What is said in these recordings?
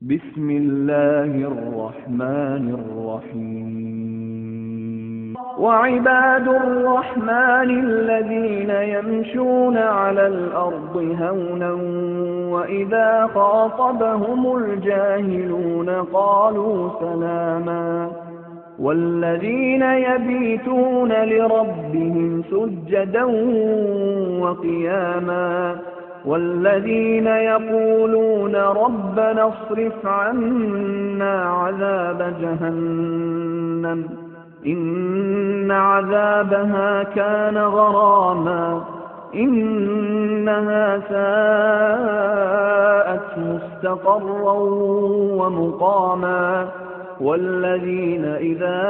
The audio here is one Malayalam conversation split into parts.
بسم الله الرحمن الرحيم وعباد الرحمن الذين يمشون على الأرض هونا وإذا خاطبهم الجاهلون قالوا سلاما والذين يبيتون لربهم سجدا وقياما والذين يقولون ربنا اصرف عنا عذاب جهنم إن عذابها كان غراما إنها ساءت مستقرا ومقاما والذين إذا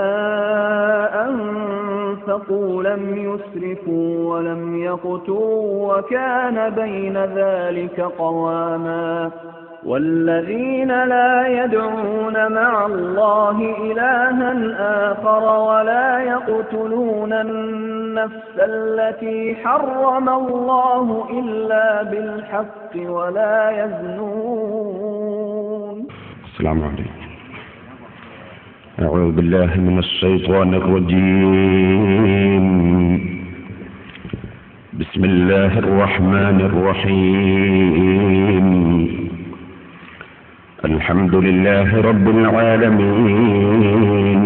أنفقوا لم يسرفوا ولم يقتروا وكان بين ذلك قواما والذين لا يدعون مع الله إلها آخر ولا يقتلون النفس التي حرم الله إلا بالحق ولا يزنون. السلام عليكم. أعوذ بالله من الشيطان الرجيم. بسم الله الرحمن الرحيم. الحمد لله رب العالمين،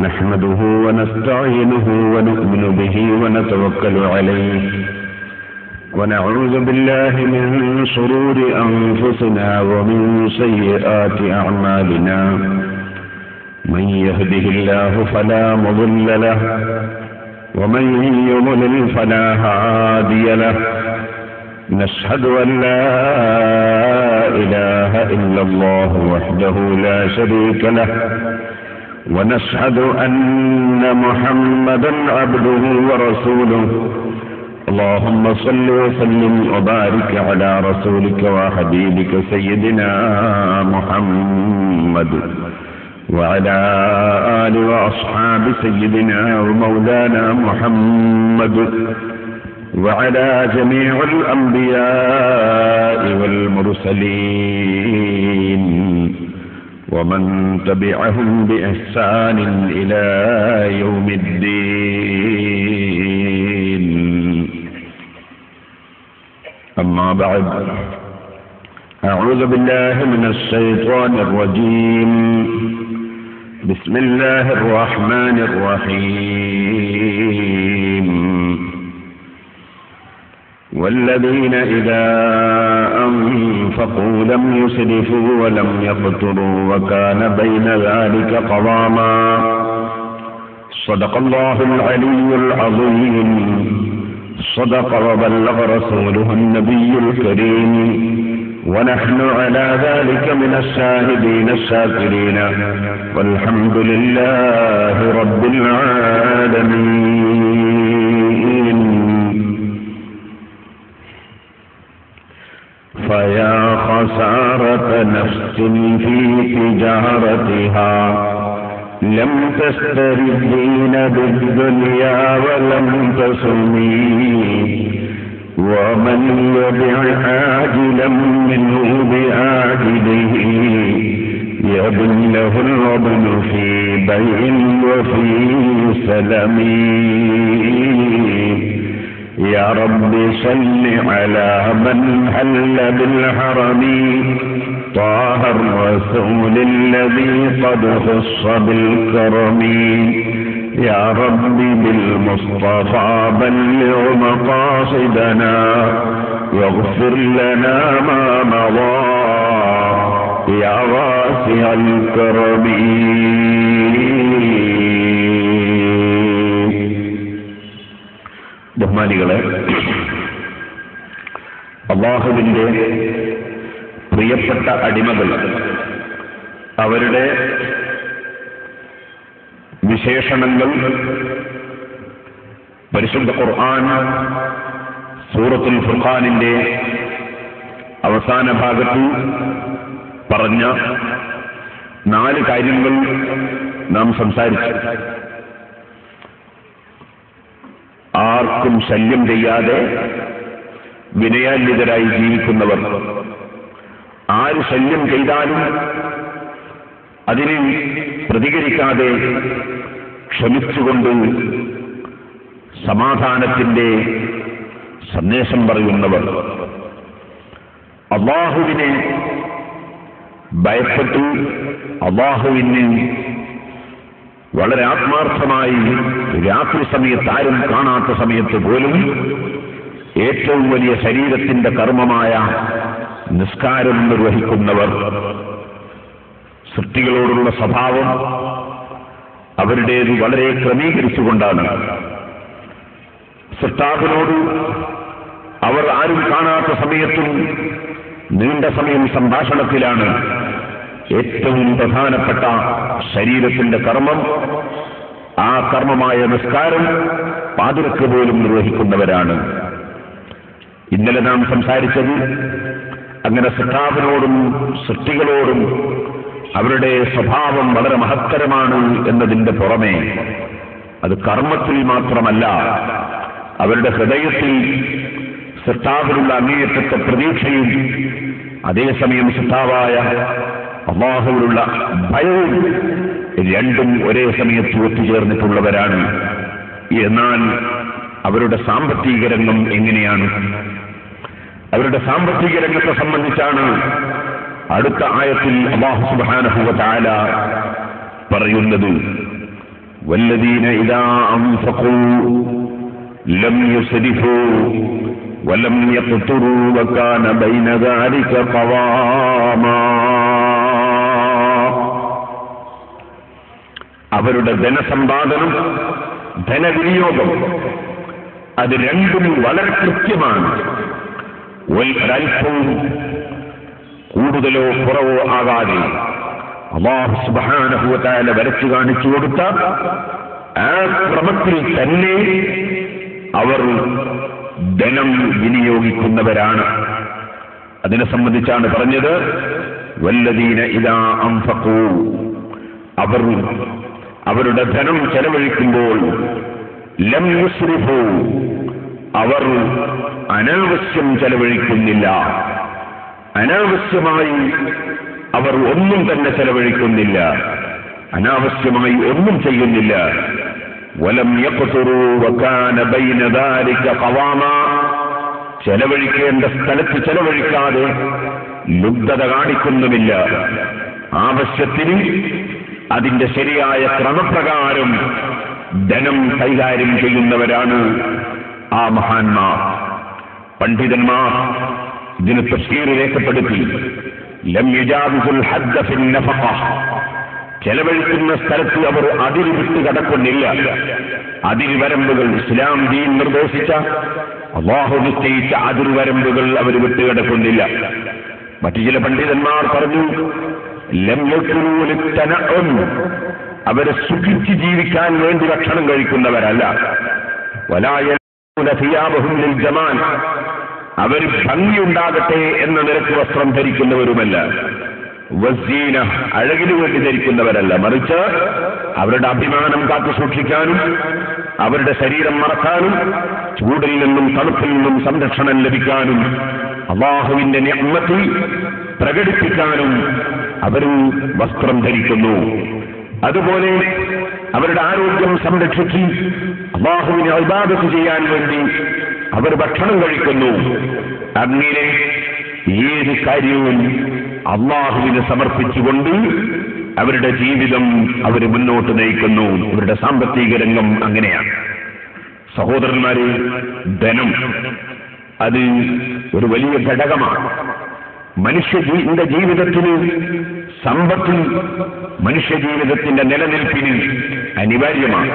نحمده ونستعينه ونؤمن به ونتوكل عليه ونعوذ بالله من شرور أنفسنا ومن سيئات أعمالنا. من يهده الله فلا مضل له ومن يضلل فلا هادي له. نشهد أن لا إله إلا الله وحده لا شريك له ونشهد أن محمدا عبده ورسوله. اللهم صل وسلم وبارك على رسولك وحبيبك سيدنا محمد وعلى آل وأصحاب سيدنا ومولانا محمد وعلى جميع الأنبياء والمرسلين ومن تبعهم بإحسان إلى يوم الدين. أما بعد، أعوذ بالله من الشيطان الرجيم. بسم الله الرحمن الرحيم. والذين إذا أنفقوا لم يسرفوا ولم يقتروا وكان بين ذلك قواما. صدق الله العلي العظيم. صدق وبلغ رسوله النبي الكريم، ونحن على ذلك من الشاهدين الشاكرين، والحمد لله رب العالمين. فيا خسارة نفس في تجارتها لم تشتر الدين بالدنيا ولم تصمي. ومن يبع عاجلا منه بآجله يبن له الوبن في بيع وفي سلم. يا رب صل على من حل بالحرم طه الرسول الذي قد خص بالكرم. يا رب بالمصطفى بلغ مقاصدنا واغفر لنا ما مضى يا واسع الكرم. ബഹുമാനികളെ, അല്ലാഹുവിന്റെ പ്രിയപ്പെട്ട അടിമകൾ അവരുടെ വിശേഷണങ്ങൾ പരിശുദ്ധ ഖുർആൻ സൂറത്തുൽ ഫുർഖാനിന്റെ അവസാന ഭാഗത്ത് പറഞ്ഞ 4 കാര്യങ്ങൾ നാം സംസാരിച്ചു. ആർക്കും ശല്യം ചെയ്യാതെ വിനയാന്വിതരായി ജീവിക്കുന്നവർ, ആര് ശല്യം ചെയ്താലും അതിന് പ്രതികരിക്കാതെ ക്ഷമിച്ചുകൊണ്ട് സമാധാനത്തിന്റെ സന്ദേശം പറയുന്നവർ, അല്ലാഹുവിനെ ഭയപ്പെട്ടു അല്ലാഹുവിന് വളരെ ആത്മാർത്ഥമായി രാത്രി സമയത്ത് ആരും കാണാത്ത സമയത്ത് പോലും ഏറ്റവും വലിയ ശരീരത്തിന്റെ കർമ്മമായ നിസ്കാരം നിർവഹിക്കുന്നവർ, സൃഷ്ടികളോടുള്ള സ്വഭാവം അവരുടേത് വളരെ ക്രമീകരിച്ചുകൊണ്ടാണ്. സൃഷ്ടാവിനോട് അവർ ആരും കാണാത്ത സമയത്തും നീണ്ട സമയം സംഭാഷണത്തിലാണ്. ഏറ്റവും പ്രധാനപ്പെട്ട ശരീരത്തിന്റെ കർമ്മം, ആ കർമ്മമായ നിസ്കാരം പാതിരക്ക് പോലും നിർവഹിക്കുന്നവരാണ്. ഇന്നലെ നാം സംസാരിച്ചത് അങ്ങനെ സൃഷ്ടാവിനോടും സൃഷ്ടികളോടും അവരുടെ സ്വഭാവം വളരെ മഹത്തരമാണ് എന്നതിന്റെ പുറമെ അത് കർമ്മത്തിൽ മാത്രമല്ല, അവരുടെ ഹൃദയത്തിൽ സൃഷ്ടാവിലുള്ള അങ്ങേയറ്റത്തെ പ്രതീക്ഷയും അതേസമയം സൃഷ്ടാവായ അല്ലാഹുവിലുള്ള ഭയവും രണ്ടും ഒരേ സമയത്ത് ഒത്തുചേർന്നിട്ടുള്ളവരാണ്. എന്നാൽ അവരുടെ സാമ്പത്തിക രംഗം എങ്ങനെയാണ്? അവരുടെ സാമ്പത്തിക രംഗത്തെ സംബന്ധിച്ചാണ് അടുത്ത ആയത്തിൽ അല്ലാഹു സുബ്ഹാനഹു വ തആല പറയുന്നത്, വല്ലദീന ഇദാ അൻഫഖൂ ലം യുസ്രിഫൂ വലം യഖ്തുറൂ വകാന ബൈന ദാലിക ഖവാമാ. അവരുടെ ധനസമ്പാദനം, ധനവിനിയോഗം അത് രണ്ടും വളരെ കൃത്യമാണ്. ഒരൽപ്പവും കൂടുതലോ കുറവോ ആകാതെ അല്ലാഹു സുബ്ഹാനഹു വ തആല വരച്ചു കാണിച്ചു കൊടുത്ത ആ ക്രമത്തിൽ തന്നെ അവർ ധനം വിനിയോഗിക്കുന്നവരാണ്. അതിനെ സംബന്ധിച്ചാണ് പറഞ്ഞത്, വല്ലദീന ഇദാ അൻഫഖൂ, അവർ അവരുടെ ധനം ചെലവഴിക്കുമ്പോൾ ലം യുസ്രിഫൂ, അവർ അനാവശ്യം ചെലവഴിക്കുന്നില്ല, അനാവശ്യമായി അവർ ഒന്നും തന്നെ ചെലവഴിക്കുന്നില്ല, അനാവശ്യമായി ഒന്നും ചെയ്യുന്നില്ല. വലം യഖ്തുറൂ വകാന ബൈന ദാലിക ഖവാമാ, ചെലവഴിക്കേണ്ട സ്ഥലത്ത് ചെലവഴിക്കാതെ ലുബ്ധത കാണിക്കുന്നുമില്ല. ആവശ്യത്തിന് അതിന്റെ ശരിയായ ക്രമപ്രകാരം ധനം കൈകാര്യം ചെയ്യുന്നവരാണ് ആ മഹാന്മാർ. പണ്ഡിതന്മാർ ഇതിന് തഫ്സീർ രേഖപ്പെടുത്തി, ലം യുജാവിസുൽ ഹദ്ദ ഫിൻ നഫഖ, ചെലവഴിക്കുന്ന സ്ഥലത്ത് അവർ അതിര് വിട്ട് കടക്കുന്നില്ല. അതിർവരമ്പുകൾ, ഇസ്ലാം ദീൻ നിർദ്ദേശിച്ച അല്ലാഹു നിശ്ചയിച്ച അതിർവരമ്പുകൾ അവർ വിട്ടുകിടക്കുന്നില്ല. മറ്റു ചില പണ്ഡിതന്മാർ പറഞ്ഞു, ലം യഖ്ലൂ ലിത്തനഉം, അവരെ സുഖിച്ച് ജീവിക്കാൻ വേണ്ടി ഭക്ഷണം കഴിക്കുന്നവരല്ല. വലാ യൽബൂന സിയാബഹും ലിൽ ജമാൽ, അവർ ഭംഗിയുണ്ടാകട്ടെ എന്ന നിരക്ക് വസ്ത്രം ധരിക്കുന്നവരുമല്ല. വസീന, അഴകിനു വേണ്ടി ധരിക്കുന്നവരല്ല, മറിച്ച് അവരുടെ അഭിമാനം കാത്തു സൂക്ഷിക്കാനും അവരുടെ ശരീരം മറക്കാനും ചൂടിൽ നിന്നും തണുപ്പിൽ നിന്നും സംരക്ഷണം ലഭിക്കാനും അല്ലാഹുവിന്റെ നിഅ്മത്ത് പ്രകടിപ്പിക്കാനും അവർ വസ്ത്രം ധരിക്കുന്നു. അതുപോലെ അവരുടെ ആരോഗ്യം സംരക്ഷിച്ച് അല്ലാഹുവിനെ ഇബാദത്ത് ചെയ്യാൻ വേണ്ടി അവർ ഭക്ഷണം കഴിക്കുന്നു. അങ്ങനെ ഏത് കാര്യവും അല്ലാഹുവിന് സമർപ്പിച്ചുകൊണ്ട് അവരുടെ ജീവിതം അവർ മുന്നോട്ട് നയിക്കുന്നു. അവരുടെ സാമ്പത്തിക രംഗം അങ്ങനെയാണ്. സഹോദരന്മാരെ, ധനം അത് ഒരു വലിയ ഘടകമാണ്. മനുഷ്യന്റെ ജീവിതത്തിന് സമ്പത്ത് മനുഷ്യജീവിതത്തിന്റെ നിലനിൽപ്പിന് അനിവാര്യമാണ്.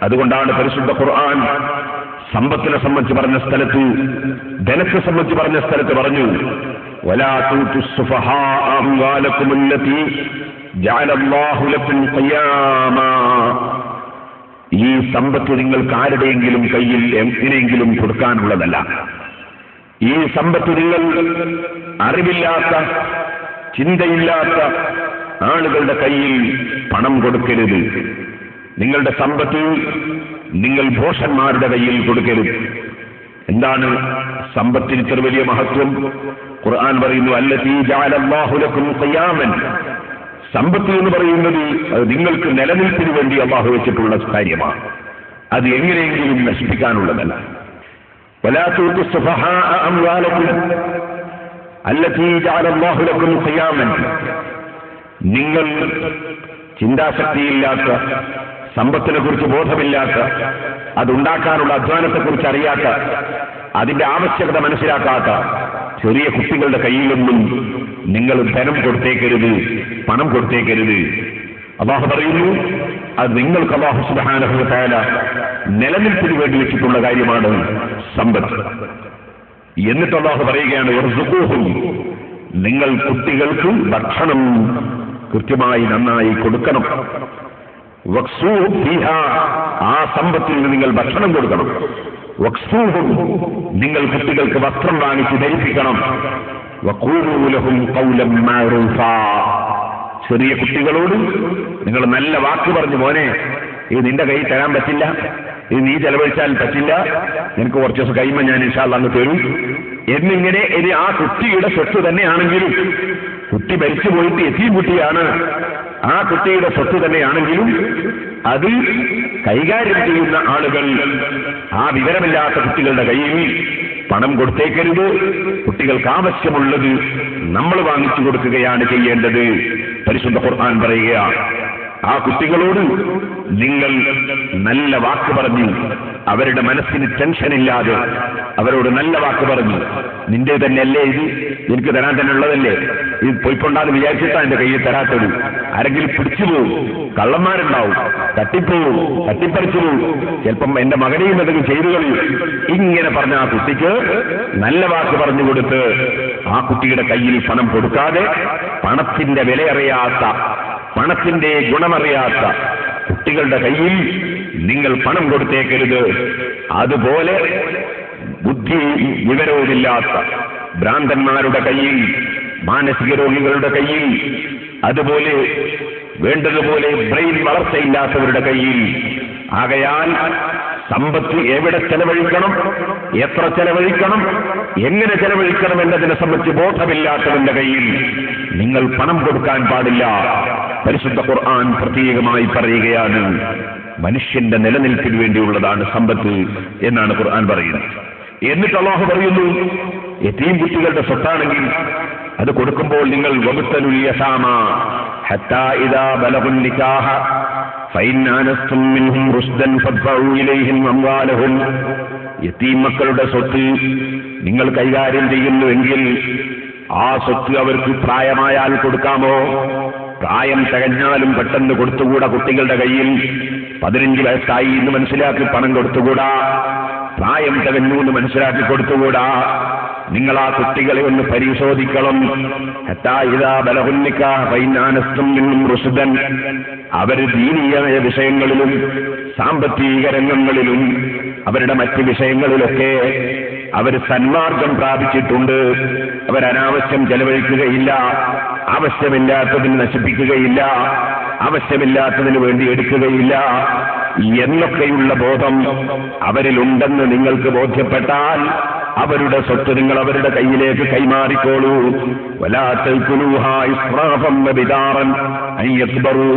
അതുകൊണ്ടാണ് പരിശുദ്ധ ഖുർആൻ സമ്പത്തിനെ സംബന്ധിച്ച് പറഞ്ഞ സ്ഥലത്ത്, ധനത്തെ സംബന്ധിച്ച് പറഞ്ഞ സ്ഥലത്ത് പറഞ്ഞു, വലാ തൂതുസ് സുഫഹാഅ അംവാലകും അല്ലതി ജഅലല്ലാഹു ലക്കും ഖിയാമാ, ഈ സമ്പത്ത് നിങ്ങൾക്ക് ആരുടെയെങ്കിലും കയ്യിൽ എങ്ങനെയെങ്കിലും കൊടുക്കാനുള്ളതല്ല. ഈ സമ്പത്ത് നിങ്ങൾ അറിവില്ലാത്ത, ചിന്തയില്ലാത്ത ആളുകളുടെ കയ്യിൽ പണം കൊടുക്കരുത്. നിങ്ങളുടെ സമ്പത്ത് നിങ്ങൾ ഭോഷന്മാരുടെ കയ്യിൽ കൊടുക്കരുത്. എന്താണ് സമ്പത്തിന് ഇത്ര വലിയ മഹത്വം? ഖുർആൻ പറയുന്നു അല്ലതീ ജഅലല്ലാഹു ലക്കും ഖിയാമൻ. സമ്പത്ത് എന്ന് പറയുന്നത് അത് നിങ്ങൾക്ക് നിലനിൽപ്പിന് വേണ്ടി അല്ലാഹു വെച്ചിട്ടുള്ള കാര്യമാണ്. അത് എങ്ങനെയെങ്കിലും നശിപ്പിക്കാനുള്ളതല്ല. വലാ തൂതു സുഫഹാഅ അംവാലക്കും അല്ലതീ ജഅലല്ലാഹു ലക്കും ഖിയാമൻ. നിങ്ങൾ ചിന്താശക്തിയില്ലാത്ത, സമ്പത്തിനെ കുറിച്ച് ബോധമില്ലാത്ത, അതുണ്ടാക്കാനുള്ള അധ്വാനത്തെക്കുറിച്ച് അറിയാത്ത, അതിന്റെ ആവശ്യകത മനസ്സിലാക്കാത്ത ചെറിയ കുട്ടികളുടെ കയ്യിലൊന്നും നിങ്ങൾ ധനം കൊടുത്തേക്കരുത്, പണം കൊടുത്തേക്കരുത്. അല്ലാഹു പറയുന്നു അത് നിങ്ങൾക്ക് അല്ലാഹു സുബ്ഹാനഹു വ തആല നിലനിൽപ്പിന് വേണ്ടി വെച്ചിട്ടുള്ള കാര്യമാണ് സമ്പത്ത്. എന്നിട്ട് അല്ലാഹു പറയുകയാണ് വർസുഖൂഹും, നിങ്ങൾ കുട്ടികൾക്ക് ഭക്ഷണം കൃത്യമായി നന്നായി കൊടുക്കണം. വക്സൂഹും ഫീഹാ, ആ സമ്പത്തിൽ നിന്ന് നിങ്ങൾ ഭക്ഷണം കൊടുക്കണം. വക്സൂഹും, നിങ്ങൾ കുട്ടികൾക്ക് വസ്ത്രം വാങ്ങിച്ച് ധരിപ്പിക്കണം. വഖൂലൂ ലഹും ഖൗലൻ മഅറൂഫാ, ചെറിയ കുട്ടികളോട് നിങ്ങൾ നല്ല വാക്ക് പറഞ്ഞു, മോനെ ഇത് നിന്റെ കൈ തരാൻ പറ്റില്ല, ഇത് നീ ചെലവഴിച്ചാൽ പറ്റില്ല, നിനക്ക് കുറച്ച് ദിവസം കഴിയുമ്പോൾ ഞാൻ ഇൻഷാ അല്ലാഹ് അങ്ങ് തരും എന്നിങ്ങനെ. ഇനി ആ കുട്ടിയുടെ സ്വത്ത് തന്നെയാണെങ്കിലും, കുട്ടി മരിച്ചു പോയിട്ട് യതീം കുട്ടിയാണ്, ആ കുട്ടിയുടെ സ്വത്ത് തന്നെയാണെങ്കിലും അത് കൈകാര്യം ചെയ്യുന്ന ആളുകൾ ആ വിവരമില്ലാത്ത കുട്ടികളുടെ കയ്യിൽ പണം കൊടുത്തേക്കരുത്. കുട്ടികൾക്ക് ആവശ്യമുള്ളത് നമ്മൾ വാങ്ങിച്ചു കൊടുക്കുകയാണ് ചെയ്യേണ്ടത്. പരിശുദ്ധ ഖുർആൻ പറയുകയാണ് ആ കുട്ടികളോട് നിങ്ങൾ നല്ല വാക്ക് പറഞ്ഞു, അവരുടെ മനസ്സിന് ടെൻഷനില്ലാതെ അവരോട് നല്ല വാക്ക് പറഞ്ഞു, നിന്റെ തന്നെയല്ലേ ഇത്, എനിക്ക് തരാൻ തന്നെ ഉള്ളതല്ലേ, ഇത് പോയിക്കൊണ്ടാന്ന് വിചാരിച്ചിട്ടാ എന്റെ കയ്യിൽ തരാത്തത്, ആരെങ്കിലും പിടിച്ചു പോവും, കള്ളന്മാരുണ്ടാവും, തട്ടിപ്പോവും, തട്ടിപ്പറിച്ചു പോവും, ചിലപ്പം എന്റെ മകനെയും എന്തെങ്കിലും ചെയ്തു കളയും. ഇങ്ങനെ പറഞ്ഞ ആ കുട്ടിക്ക് നല്ല വാക്ക് പറഞ്ഞു കൊടുത്ത് ആ കുട്ടിയുടെ കയ്യിൽ പണം കൊടുക്കാതെ, പണത്തിന്റെ വിലയറിയാത്ത, പണത്തിന്റെ ഗുണമറിയാത്ത കുട്ടികളുടെ കയ്യിൽ നിങ്ങൾ പണം കൊടുത്തേക്കരുത്. അതുപോലെ ബുദ്ധി വിവരവുമില്ലാത്ത ഭ്രാന്തന്മാരുടെ കയ്യിൽ, മാനസിക രോഗികളുടെ കയ്യിൽ, അതുപോലെ വേണ്ടതുപോലെ ബ്രെയിൻ വളർച്ചയില്ലാത്തവരുടെ കയ്യിൽ. ആകയാൽ സമ്പത്ത് എവിടെ ചെലവഴിക്കണം, എത്ര ചെലവഴിക്കണം, എങ്ങനെ ചെലവഴിക്കണം എന്നതിനെ സംബന്ധിച്ച് ബോധമില്ലാത്തവന്റെ കയ്യിൽ നിങ്ങൾ പണം കൊടുക്കാൻ പാടില്ല. പരിശുദ്ധ ഖുർആൻ പ്രത്യേകമായി പറയുകയാണ് മനുഷ്യന്റെ നിലനിൽപ്പിന് വേണ്ടിയുള്ളതാണ് സമ്പത്ത് എന്നാണ് ഖുർആൻ പറയുന്നത്. എന്നിട്ട് അല്ലാഹു പറയുന്നു യതീം കുട്ടികളുടെ സ്വത്താണെങ്കിൽ അത് കൊടുക്കുമ്പോൾ നിങ്ങൾ വബ്തലുൽ യതാമ ഹത്താ ഇദാ ബലഗുൻ നികാഹ ഫഇൻ ആനസ്തും മിൻഹും റുശ്ദൻ ഫദ്ഫഉ ഇലൈഹിം അംവാലഹും. യതീം മക്കളുടെ സ്വത്ത് നിങ്ങൾ കൈകാര്യം ചെയ്യുന്നുവെങ്കിൽ ആ സ്വത്ത് അവർക്ക് പ്രായമായാൽ കൊടുക്കാമോ? പ്രായം തികഞ്ഞാലും പെട്ടെന്ന് കൊടുത്തുകൂടാ. കുട്ടികളുടെ കയ്യിൽ 15 വയസ്സായി എന്ന് മനസ്സിലാക്കി പണം കൊടുത്തുകൂടാ, പ്രായം തികഞ്ഞു എന്ന് മനസ്സിലാക്കി കൊടുത്തുകൂടാ. നിങ്ങൾ ആ കുട്ടികളെ ഒന്ന് പരിശോധിക്കണം. അവർ ദീനീയായ വിഷയങ്ങളിലും സാമ്പത്തിക രംഗങ്ങളിലും അവരുടെ മറ്റ് വിഷയങ്ങളിലൊക്കെ അവർ സന്മാർഗം പ്രാപിച്ചിട്ടുണ്ട്. അവരനാവശ്യം ചെലവഴിക്കുകയില്ല, ആവശ്യമില്ലാത്തതിന് നശിപ്പിക്കുകയില്ല, ആവശ്യമില്ലാത്തതിന് വേണ്ടി എടുക്കുകയില്ല എന്നൊക്കെയുള്ള ബോധം അവരിലുണ്ടെന്ന് നിങ്ങൾക്ക് ബോധ്യപ്പെട്ടാൽ അവരുടെ സ്വത്ത് നിങ്ങൾ അവരുടെ കയ്യിലേക്ക് കൈമാറിക്കോളൂ. വലാ തഅ്കുലൂഹാ ഇസ്റാഫൻ വബിദാറൻ അൻ യക്ബറൂ.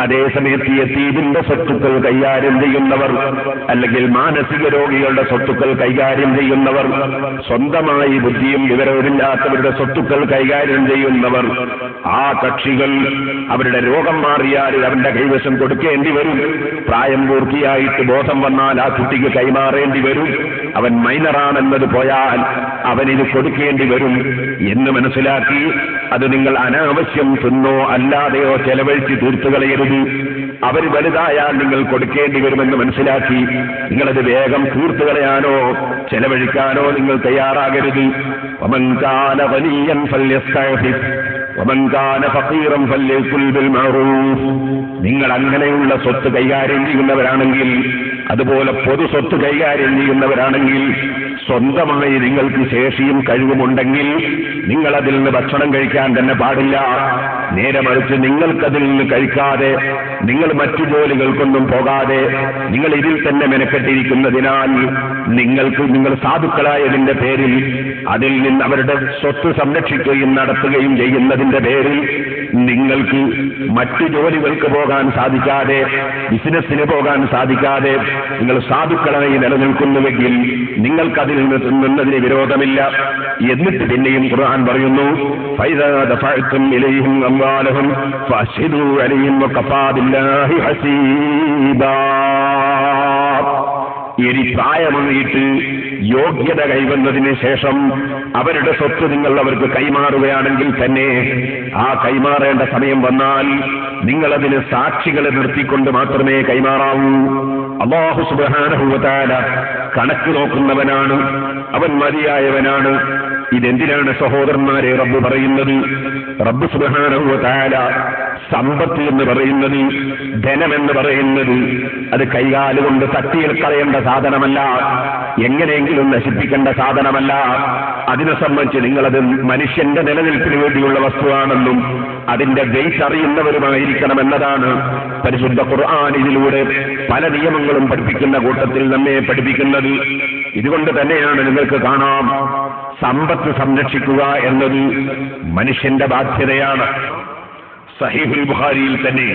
അതേസമയത്ത് യതീമിന്റെ സ്വത്തുക്കൾ കൈകാര്യം ചെയ്യുന്നവർ, അല്ലെങ്കിൽ മാനസിക രോഗികളുടെ സ്വത്തുക്കൾ കൈകാര്യം ചെയ്യുന്നവർ, സ്വന്തമായി ബുദ്ധിയും വിവരവുമില്ലാത്തവരുടെ സ്വത്തുക്കൾ കൈകാര്യം ചെയ്യുന്നവർ, ആ കക്ഷികൾ അവരുടെ രോഗം മാറിയാൽ അവന്റെ കൈവശം കൊടുക്കേണ്ടി വരും. പ്രായം പൂർത്തിയായിട്ട് ബോധം വന്നാൽ ആ കുട്ടിക്ക് കൈമാറേണ്ടി വരും. അവൻ മൈനറാണെന്നത് പോയാൽ അവനിത് കൊടുക്കേണ്ടി വരും എന്ന് മനസ്സിലാക്കി അത് നിങ്ങൾ അനാവശ്യം തിന്നോ അല്ലാതെയോ ചെലവഴിച്ച് തീർത്തുകളയരുത്. അവർ വലുതായാൽ നിങ്ങൾ കൊടുക്കേണ്ടി വരുമെന്ന് മനസ്സിലാക്കി നിങ്ങളത് വേഗം തീർത്തുകളയാനോ ചെലവഴിക്കാനോ നിങ്ങൾ തയ്യാറാകരുത്. വമൻ കാന വലിയൻ ഫല്യസ്തഅഫിഫ് വമൻ കാന ഫഖീറൻ ഫല്യകുൽ ബിൽ മഅറൂഫ്. നിങ്ങൾ അങ്ങനെയുള്ള സ്വത്ത് കൈകാര്യം ചെയ്യുന്നവരാണെങ്കിൽ, അതുപോലെ പൊതു സ്വത്ത് കൈകാര്യം ചെയ്യുന്നവരാണെങ്കിൽ സ്വന്തമായി നിങ്ങൾക്ക് ശേഷിയും കഴിവുമുണ്ടെങ്കിൽ നിങ്ങൾ അതിൽ നിന്ന് ഭക്ഷണം കഴിക്കാൻ തന്നെ പാടില്ല. നേരെ മറിച്ച് നിങ്ങൾക്കതിൽ നിന്ന് കഴിക്കാതെ, നിങ്ങൾ മറ്റു ജോലികൾക്കൊന്നും പോകാതെ, നിങ്ങൾ ഇതിൽ തന്നെ മെനക്കെട്ടിരിക്കുന്നതിനാൽ നിങ്ങൾ സാധുക്കളായതിന്റെ പേരിൽ അതിൽ നിന്ന് അവരുടെ സ്വത്ത് സംരക്ഷിക്കുകയും നടത്തുകയും ചെയ്യുന്നതിന്റെ പേരിൽ നിങ്ങൾക്ക് മറ്റു ജോലികൾക്ക് പോകാൻ സാധിക്കാതെ, ബിസിനസ്സിന് പോകാൻ സാധിക്കാതെ നിങ്ങൾ സാധുക്കളായി നിലനിൽക്കുന്നുവെങ്കിൽ നിങ്ങൾക്കതിൽ നിന്നതിന് വിരോധമില്ല. എന്നിട്ട് പിന്നെയും ഖുർആൻ പറയുന്നു, ഫൈദാ ദഫഅതും ഇലൈഹിം അംവാലഹും ഫഅശ്ഹിദൂ അലൈഹിം വഖഫാ ബില്ലാഹി ഹസീബാ. ഇനി പ്രായമായിട്ട് യോഗ്യത കൈവന്നതിന് ശേഷം അവരുടെ സ്വത്ത് നിങ്ങൾ അവർക്ക് കൈമാറുകയാണെങ്കിൽ തന്നെ ആ കൈമാറേണ്ട സമയം വന്നാൽ നിങ്ങളതിന് സാക്ഷികളെ നിർത്തിക്കൊണ്ട് മാത്രമേ കൈമാറാവൂ. അല്ലാഹു സുബ്ഹാനഹു വ തആല കണക്ക് നോക്കുന്നവനാണ്, അവൻ മതിയായവനാണ്. ഇതെന്തിനാണ് സഹോദരന്മാരെ റബ്ബ് പറയുന്നത്? റബ്ബ് സുബ്ഹാനഹു വ തആല സമ്പത്ത് എന്ന് പറയുന്നത്, ധനമെന്ന് പറയുന്നത് അത് കൈകാലുകൊണ്ട് തട്ടിയിൽ കളയേണ്ട സാധനമല്ല, എങ്ങനെയെങ്കിലും നശിപ്പിക്കേണ്ട സാധനമല്ല. അതിനെ സംബന്ധിച്ച് നിങ്ങളത് മനുഷ്യന്റെ നിലനിൽപ്പിന് വേണ്ടിയുള്ള വസ്തുവാണെന്നും അതിന്റെ വെയ്റ്റ് അറിയുന്നവരുമായിരിക്കണമെന്നതാണ് പരിശുദ്ധ ഖുർആൻ ഇതിലൂടെ പല നിയമങ്ങളും പഠിപ്പിക്കുന്ന കൂട്ടത്തിൽ നമ്മെ പഠിപ്പിക്കുന്നത്. ഇതുകൊണ്ട് തന്നെയാണ് നിങ്ങൾക്ക് കാണാം, സമ്പത്ത് സംരക്ഷിക്കുക എന്നത് മനുഷ്യന്റെ ബാധ്യതയാണ്. സഹീഹുൽ ബുഖാരിയിൽ തന്നെ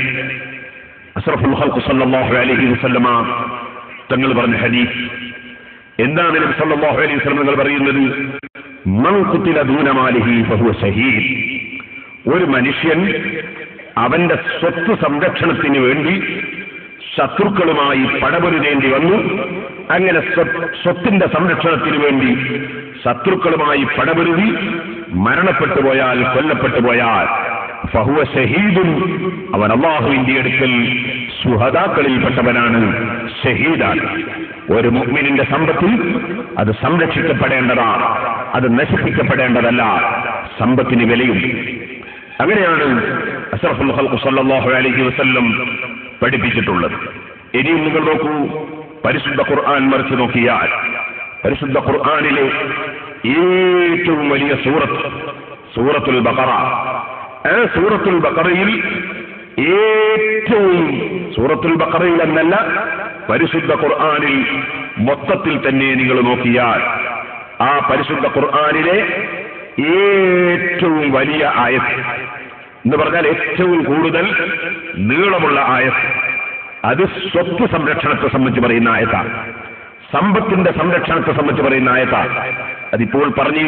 അഷ്റഫുൽ ഖൽഖ് സല്ലല്ലാഹു അലൈഹി വസല്ലമ തങ്ങൾ പറഞ്ഞ ഹദീസ് എന്താണ്? നബി സല്ലല്ലാഹു അലൈഹി വസല്ലം തങ്ങൾ പറയുന്നത്, മൻ ഖുതില ദൂന മാലിഹി ഫഹുവ ശഹീദ്. ഒരു മനുഷ്യൻ അവന്റെ സ്വത്ത് സംരക്ഷണത്തിന് വേണ്ടി ശത്രുക്കളുമായി പടപൊരുതേണ്ടി വന്നു. അങ്ങനെ സ്വത്തിന്റെ സംരക്ഷണത്തിന് വേണ്ടി ശത്രുക്കളുമായി പടപൊരുതി മരണപ്പെട്ടു പോയാൽ, കൊല്ലപ്പെട്ടു പോയാൽ ഫഹുവ ഷഹീദുൻ, അവൻ അല്ലാഹുവിന്റെ അടുക്കൽ ശുഹദാക്കളിൽപ്പെട്ടവനാണ്, ഷഹീദാണ്. ഒരു മുഅ്മിനിന്റെ സമ്പത്തിൽ അത് സംരക്ഷിക്കപ്പെടേണ്ടതാണ്, അത് നശിപ്പിക്കപ്പെടേണ്ടതല്ല. സമ്പത്തിന് വിലയുണ്ട്. അങ്ങനെയാണ് അഷ്റഫുൽ ഖൽഖ് സല്ലല്ലാഹു അലൈഹി വസല്ലം പഠിപ്പിച്ചിട്ടുള്ളത്. ഇനിയും നിങ്ങൾ നോക്കൂ, പരിശുദ്ധ ഖുർആൻ മറിച്ച് നോക്കിയാൽ പരിശുദ്ധ ഖുർആനിലെ ഏറ്റവും വലിയ സൂറത്തുൽ ബഖറ. സൂറത്തുൽ ബഖറയിൽ ഏറ്റവും, സൂറത്തുൽ ബഖറയിൽ എന്നല്ല, പരിശുദ്ധ ഖുർആനിൽ മൊത്തത്തിൽ തന്നെ നിങ്ങൾ നോക്കിയാൽ ആ പരിശുദ്ധ ഖുർആനിലെ ഏറ്റവും വലിയ ആയത്ത് എന്ന് പറഞ്ഞാൽ ഏറ്റവും കൂടുതൽ നീളമുള്ള ആയത്ത്, അത് സ്വത്ത് സംരക്ഷണത്തെ സംബന്ധിച്ച് പറയുന്ന ആയത്താണ്. സമ്പത്തിന്റെ സംരക്ഷണത്തെ സംബന്ധിച്ച് പറയുന്ന ആയത്താണ്. അതിപ്പോൾ പറഞ്ഞ്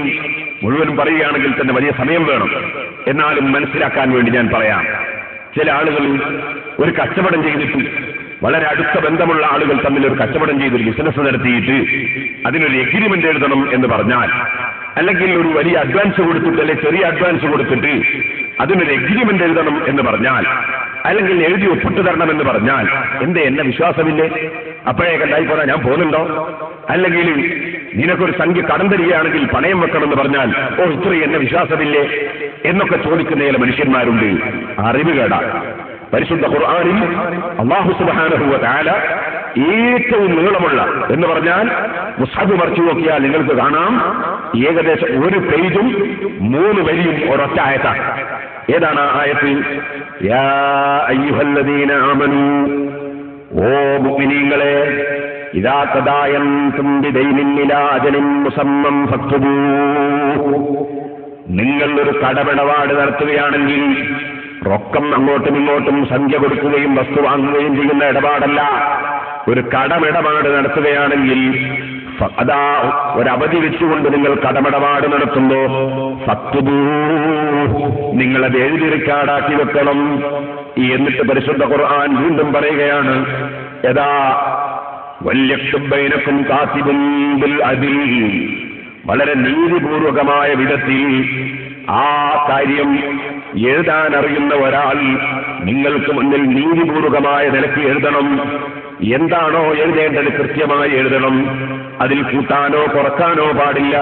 മുഴുവനും പറയുകയാണെങ്കിൽ തന്നെ വലിയ സമയം വേണം. എന്നാലും മനസ്സിലാക്കാൻ വേണ്ടി ഞാൻ പറയാം. ചില ആളുകൾ ഒരു കച്ചവടം ചെയ്തിട്ട്, വളരെ അടുത്ത ബന്ധമുള്ള ആളുകൾ തമ്മിൽ ഒരു കച്ചവടം ചെയ്തൊരു ബിസിനസ് നടത്തിയിട്ട് അതിനൊരു എഗ്രിമെന്റ് എഴുതണം എന്ന് പറഞ്ഞാൽ, അല്ലെങ്കിൽ ഒരു വലിയ അഡ്വാൻസ് കൊടുത്തിട്ട്, അല്ലെങ്കിൽ ചെറിയ അഡ്വാൻസ് കൊടുത്തിട്ട് അതിനൊരു എഗ്രിമെന്റ് എഴുതണം എന്ന് പറഞ്ഞാൽ, അല്ലെങ്കിൽ എഴുതി ഒപ്പിട്ട് തരണം എന്ന് പറഞ്ഞാൽ, എന്നെ വിശ്വാസമില്ലേ? അപ്പോഴേ കണ്ടായിപ്പോരാ ഞാൻ പോകുന്നുണ്ടോ? അല്ലെങ്കിൽ നിനക്കൊരു സംഖ്യ കടം തരികയാണെങ്കിൽ പണയം വെക്കണം എന്ന് പറഞ്ഞാൽ, ഇത്രയും എന്നെ വിശ്വാസമില്ലേ എന്നൊക്കെ ചോദിക്കുന്ന ചില മനുഷ്യന്മാരുണ്ട്. അറിവുകേടാണ്. പരിശുദ്ധ ഖുർആനിൽ അല്ലാഹു സുബ്ഹാനഹു വ തആല ഏറ്റവും നീളമുള്ള എന്ന് പറഞ്ഞാൽ മുസ്ഹഫ് മറിച്ചു നോക്കിയാൽ നിങ്ങൾക്ക് കാണാം, ഏകദേശം ഒരു പേജും 3 വരിയും ഒരൊറ്റ ആയത്താണ്. ഏതാണ് ആ ആയത്ത്? യാ അയ്യുഹല്ലദീന ആമനൂ, ഓ മുഅ്മിനീങ്ങളെ, ഇദാ തദായൻതും ബിദൈനിൻ ഇലാ അജലിൻ മുസമ്മം ഫക്തുബൂ, നിങ്ങൾ ഒരു കടമിടപാട് നടത്തുകയാണെങ്കിൽ, റൊക്കം അങ്ങോട്ടും ഇങ്ങോട്ടും സംഖ്യ കൊടുക്കുകയും വസ്തു വാങ്ങുകയും ചെയ്യുന്ന ഇടപാടല്ല, ഒരു കടമിടപാട് നടത്തുകയാണെങ്കിൽ, അതാ ഒരവധി വെച്ചുകൊണ്ട് നിങ്ങൾ കടമിടപാട് നടത്തുമ്പോ ഫക്തുബൂ, നിങ്ങളത് എഴുതി റെക്കോർഡാക്കി വെക്കണം. എന്നിട്ട് പരിശുദ്ധ ഖുർആൻ വീണ്ടും പറയുകയാണ്, യഥാ വല്യക്തുബ് ബൈനക്കും കാതിബുൻ ബിൽ അദിൽ, വളരെ നീതിപൂർവകമായ വിധത്തിൽ ആ കാര്യം എഴുതാൻ അറിയുന്ന ഒരാൾ നിങ്ങൾക്ക് മുന്നിൽ നീതിപൂർവകമായ നിലയ്ക്ക് എഴുതണം. എന്താണോ എഴുതേണ്ടത് കൃത്യമായി എഴുതണം. അതിൽ കൂട്ടാനോ കുറക്കാനോ പാടില്ല.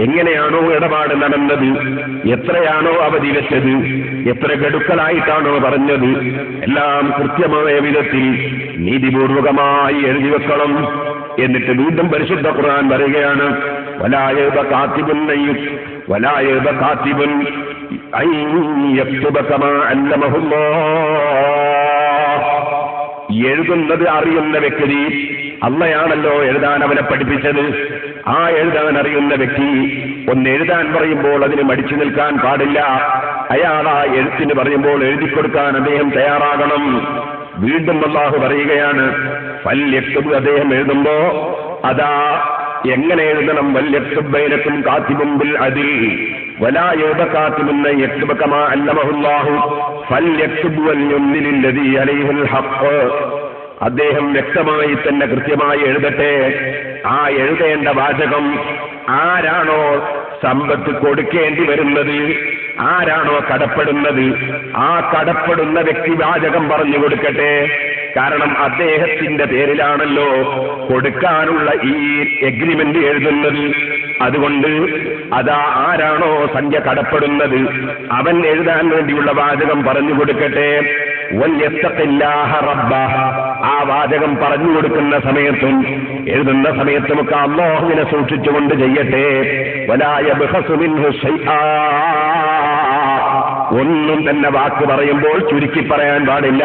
എങ്ങനെയാണോ ഇടപാട് നടന്നത്, എത്രയാണോ അവധി വെച്ചത്, എത്ര ഗഡുക്കളായിട്ടാണോ പറഞ്ഞത്, എല്ലാം കൃത്യമായ വിധത്തിൽ നീതിപൂർവകമായി എഴുതി വെക്കണം. എന്നിട്ട് വീണ്ടും പരിശുദ്ധ ഖുർആൻ പറയുകയാണ് വലാ യഅബ കാതിബുൻ അൻ യക്തുബ കമാ അല്ലമഹുല്ലാഹ്. എഴുതുന്നത് അറിയുന്ന വ്യക്തി, അള്ളയാണല്ലോ എഴുതാൻ അവനെ പഠിപ്പിച്ചത്. ആ എഴുതാൻ അറിയുന്ന വ്യക്തി ഒന്ന് എഴുതാൻ പറയുമ്പോൾ അതിന് മടിച്ചു നിൽക്കാൻ പാടില്ല. അയാൾ ആ എഴുത്തിന് പറയുമ്പോൾ എഴുതിക്കൊടുക്കാൻ അദ്ദേഹം തയ്യാറാകണം. വീണ്ടും അല്ലാഹു പറയുകയാണ് ഫല്യക്തുബ്, അദ്ദേഹം എഴുതുമ്പോ അതാ എങ്ങനെ എഴുതണം? വല്യക്തുബ് ബൈനക്കും കാതിബുൻ ബിൽ അദിൽ വലാ യഅബ കാതിബുൻ അൻ യക്തുബ കമാ അല്ലമഹുല്ലാഹു ഫല്യക്തുബ് വൽയുംലിൽ ലദീ അലൈഹിൽ ഹഖ്. അദ്ദേഹം വ്യക്തമായി തന്നെ കൃത്യമായി എഴുതട്ടെ. ആ എഴുതേണ്ട വാചകം ആരാണോ സമ്പത്ത് കൊടുക്കേണ്ടി വരുന്നത്, ആരാണോ കടപ്പെടുന്നത്, ആ കടപ്പെടുന്ന വ്യക്തി വാചകം പറഞ്ഞു കൊടുക്കട്ടെ. കാരണം അദ്ദേഹത്തിന്റെ പേരിലാണല്ലോ കൊടുക്കാനുള്ള ഈ എഗ്രിമെന്റ് എഴുതുന്നത്. അതുകൊണ്ട് അതാ ആരാണോ സംഖ്യ കടപ്പെടുന്നത് അവൻ എഴുതാൻ വേണ്ടിയുള്ള വാചകം പറഞ്ഞു കൊടുക്കട്ടെ. വല്യത്തഖില്ലാഹ റബ്ബഹ, ആ വാചകം പറഞ്ഞു കൊടുക്കുന്ന സമയത്തും എഴുതുന്ന സമയത്തുമൊക്കെ അല്ലാഹുവിനെ സൂക്ഷിച്ചുകൊണ്ട് ചെയ്യട്ടെ. വലാ യബ്ഖസു മിൻഹു ശൈആ, ഒന്നും തന്നെ വാക്ക് പറയുമ്പോൾ ചുരുക്കി പറയാൻ പാടില്ല,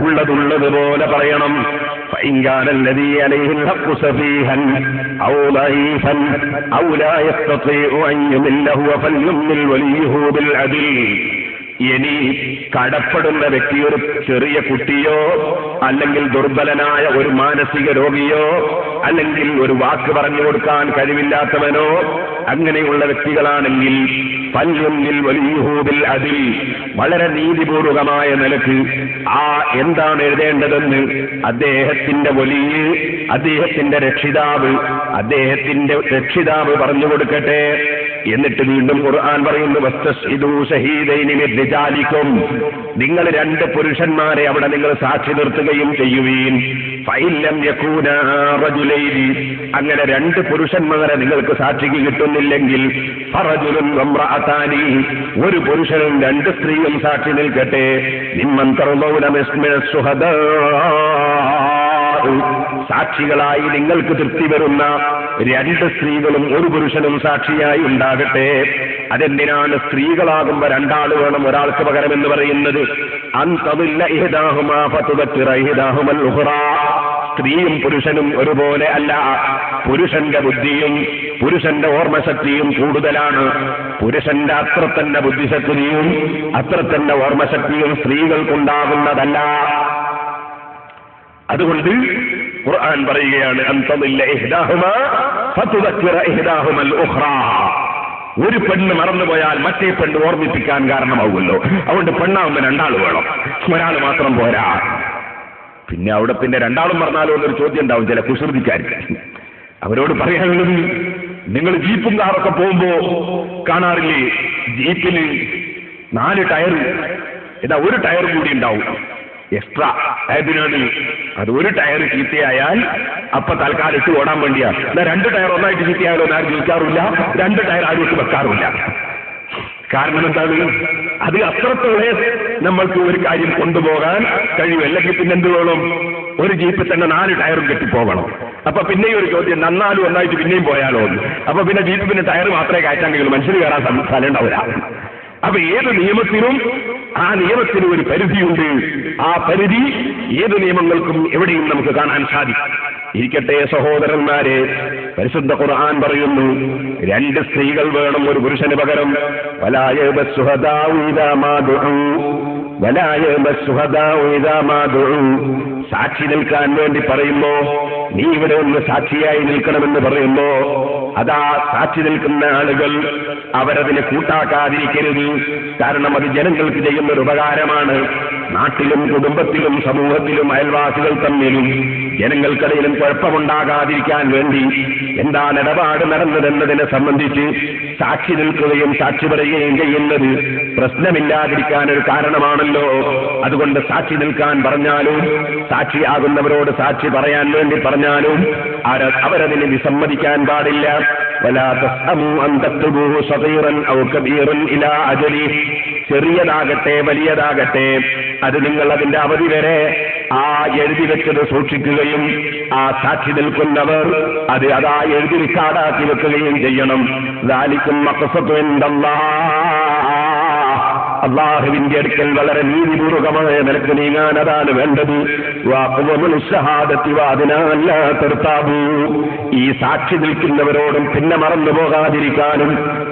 ഉള്ളതുള്ളതുപോലെ പറയണം. فإن كان الذي عليه الحق سفيها أو ضعيفا أو لا يستطيع أن يمله فليملل وليه بالعدل. ഇനി കടപ്പെടുന്ന വ്യക്തി ഒരു ചെറിയ കുട്ടിയോ അല്ലെങ്കിൽ ദുർബലനായ ഒരു മാനസിക രോഗിയോ അല്ലെങ്കിൽ ഒരു വാക്ക് പറഞ്ഞു കൊടുക്കാൻ കഴിവില്ലാത്തവനോ അങ്ങനെയുള്ള വ്യക്തികളാണെങ്കിൽ ഫല്യുംലിൽ വലിയഹു ബിൽ അദിൽ, വളരെ നീതിപൂർവകമായ നിലക്ക് ആ എന്താണ് എഴുതേണ്ടതെന്ന് അദ്ദേഹത്തിന്റെ വലിയ അദ്ദേഹത്തിന്റെ രക്ഷിതാവ് പറഞ്ഞു കൊടുക്കട്ടെ. എന്നിട്ട് വീണ്ടും ഖുർആൻ പറയുന്നു വസ്തശ്ഹിദൂ ശഹീദൈനി മിൻ റിജാലിക്കും, നിങ്ങൾ രണ്ട് പുരുഷന്മാരെ അവിടെ നിങ്ങൾ സാക്ഷി നിർത്തുകയും ചെയ്യുവീൻ. ഫഇല്ലം യകൂനാ റജുലൈനി, അങ്ങനെ രണ്ട് പുരുഷന്മാരെ നിങ്ങൾക്ക് സാക്ഷിക്ക് കിട്ടുന്നില്ലെങ്കിൽ ഫറജുലുൻ വംറഅതാനി, ഒരു പുരുഷനും രണ്ട് സ്ത്രീയും സാക്ഷി നിൽക്കട്ടെ. മിമ്മൻ തർദൗന മിന ശുഹദാ, സാക്ഷികളായി നിങ്ങൾക്ക് തൃപ്തി വരുന്ന രണ്ട് സ്ത്രീകളും ഒരു പുരുഷനും സാക്ഷിയായി ഉണ്ടാകട്ടെ. അതെന്തിനാണ് സ്ത്രീകളാകുമ്പോ രണ്ടാള് വേണം ഒരാൾക്ക് പകരം എന്ന് പറയുന്നത്? അൻതദില്ല ഇഹ്ദാഹുമാ ഫതുദക്കിറ ഇഹ്ദാഹുമൽ ഉഖ്റാ, സ്ത്രീയും പുരുഷനും ഒരുപോലെ അല്ല. പുരുഷന്റെ ബുദ്ധിയും പുരുഷന്റെ ഓർമ്മശക്തിയും കൂടുതലാണ്. പുരുഷന്റെ അത്ര തന്നെ ബുദ്ധിശക്തിയും അത്ര തന്നെ ഓർമ്മശക്തിയും സ്ത്രീകൾക്കുണ്ടാകുന്നതല്ല. അതുകൊണ്ട് ഖുർആൻ പറയുകയാണ് അൻതദില്ല ഇഹ്ദാഹുമാ ഫതുദക്കിറ ഇഹ്ദാഹുമൽ ഉഖ്റാ, ഒരു പെണ്ണ് മറന്നുപോയാൽ മറ്റേ പെണ്ണ് ഓർമ്മിപ്പിക്കാൻ കാരണമാവുമല്ലോ. അതുകൊണ്ട് പെണ്ണാവുമ്പോ രണ്ടാൾ വേണം, ഒരാൾ മാത്രം പോരാ. പിന്നെ അവിടെ പിന്നെ രണ്ടാളും പറഞ്ഞാലോ എന്നൊരു ചോദ്യം ഉണ്ടാവും ചില കുസൃതിക്കാർക്ക്. അവരോട് പറയാനുള്ളത്, നിങ്ങൾ ജീപ്പും കാറൊക്കെ പോകുമ്പോ കാണാറില്ലേ, ജീപ്പിന് 4 ടയർ, ഇതാ ഒരു ടയർ കൂടി ഉണ്ടാവും എക്സ്ട്രാ. അതിനാണ് അത് ഒരു ടയർ ചീത്തയായാൽ അപ്പൊ തൽക്കാലം ഇട്ട് ഓടാൻ വേണ്ടിയാ. എന്നാൽ 2 ടയർ ഒന്നായിട്ട് ചീത്തയായാലോ എന്ന് ആരും ചോദിക്കാറില്ല, 2 ടയർ ആരും ഇട്ട് വെക്കാറില്ല. കാരണം എന്താണ്? അത് അത്രത്തോളം നമ്മൾക്ക് ഒരു കാര്യം കൊണ്ടുപോകാൻ കഴിയും. അല്ലെങ്കിൽ പിന്നെ എന്ത് വേണം? ഒരു ജീപ്പിൽ തന്നെ 4 ടയറും കെട്ടിപ്പോകണം. അപ്പൊ പിന്നെയും ഒരു ചോദ്യം, നന്നാലും ഒന്നായിട്ട് പിന്നെയും പോയാലോ? അപ്പൊ പിന്നെ ജീപ്പ് പിന്നെ ടയർ മാത്രമേ കയറ്റാൻ കഴിയുള്ളൂ, മനുഷ്യന് കയറാൻ സ്ഥലം ഉണ്ടാവില്ല. അപ്പൊ ഏത് നിയമത്തിനും ആ നിയമത്തിന് ഒരു പരിധിയുണ്ട്. ആ പരിധി ഏത് നിയമങ്ങൾക്കും എവിടെയും നമുക്ക് കാണാൻ സാധിക്കും. ഇരിക്കട്ടെ സഹോദരന്മാരെ, പരിശുദ്ധ ഖുർആൻ പറയുന്നു 2 സ്ത്രീകൾ വേണം ഒരു പുരുഷന് പകരം. വലാ യഅബസ് ശുഹദാഉ ഇദാ മാ ദുഉ, വലാ യഅബസ് ശുഹദാഉ ഇദാ മാ ദുഉ, സാക്ഷി നിൽക്കാൻ വേണ്ടി പറയുമ്പോ, നീ ഇവിടെ ഒന്ന് സാക്ഷിയായി നിൽക്കണമെന്ന് പറയുമ്പോ അതാ സാക്ഷി നിൽക്കുന്ന ആളുകൾ അവരതിനെ കൂട്ടാക്കാതിരിക്കരുത്. കാരണം അത് ജനങ്ങൾക്ക് ചെയ്യുന്നൊരു ഉപകാരമാണ്. നാട്ടിലും കുടുംബത്തിലും സമൂഹത്തിലും അയൽവാസികൾ തമ്മിലും ജനങ്ങൾക്കിടയിലും കുഴപ്പമുണ്ടാകാതിരിക്കാൻ വേണ്ടി എന്താണ് ഇടപാട് നടന്നതെന്നതിനെ സംബന്ധിച്ച് സാക്ഷി നിൽക്കുകയും സാക്ഷി പറയുകയും ചെയ്യുന്നത് പ്രശ്നമില്ലാതിരിക്കാൻ ഒരു കാരണമാണല്ലോ. അതുകൊണ്ട് സാക്ഷി നിൽക്കാൻ പറഞ്ഞാലും സാക്ഷിയാകുന്നവരോട് സാക്ഷി പറയാൻ വേണ്ടി പറഞ്ഞാലും അവരതിനെ വിസമ്മതിക്കാൻ പാടില്ല. വലാ തസ്അമു അൻ തക്തുബൂഹു സഗീറൻ ഔ കബീറൻ ഇലാ അജലി, ചെറിയതാകട്ടെ വലിയതാകട്ടെ അത് നിങ്ങൾ അതിന്റെ അവധി വരെ ആ എഴുതി വെച്ചത് സൂക്ഷിക്കുകയും ആ സാക്ഷി നിൽക്കുന്നവർ അത് അതാ എഴുതി റിക്കാർഡാക്കി വെക്കുകയും ചെയ്യണം. ദാലിക്കും മഖ്സതു ഇൻദല്ലാഹ്, അള്ളാഹുവിന്റെ അടുക്കൽ വളരെ നീതിപൂർവകമായ നിലക്ക് നീങ്ങാൻ അതാണ് വേണ്ടത്. ഈ സാക്ഷി നിൽക്കുന്നവരോടും പിന്നെ മറന്നു പോകാതിരിക്കാനും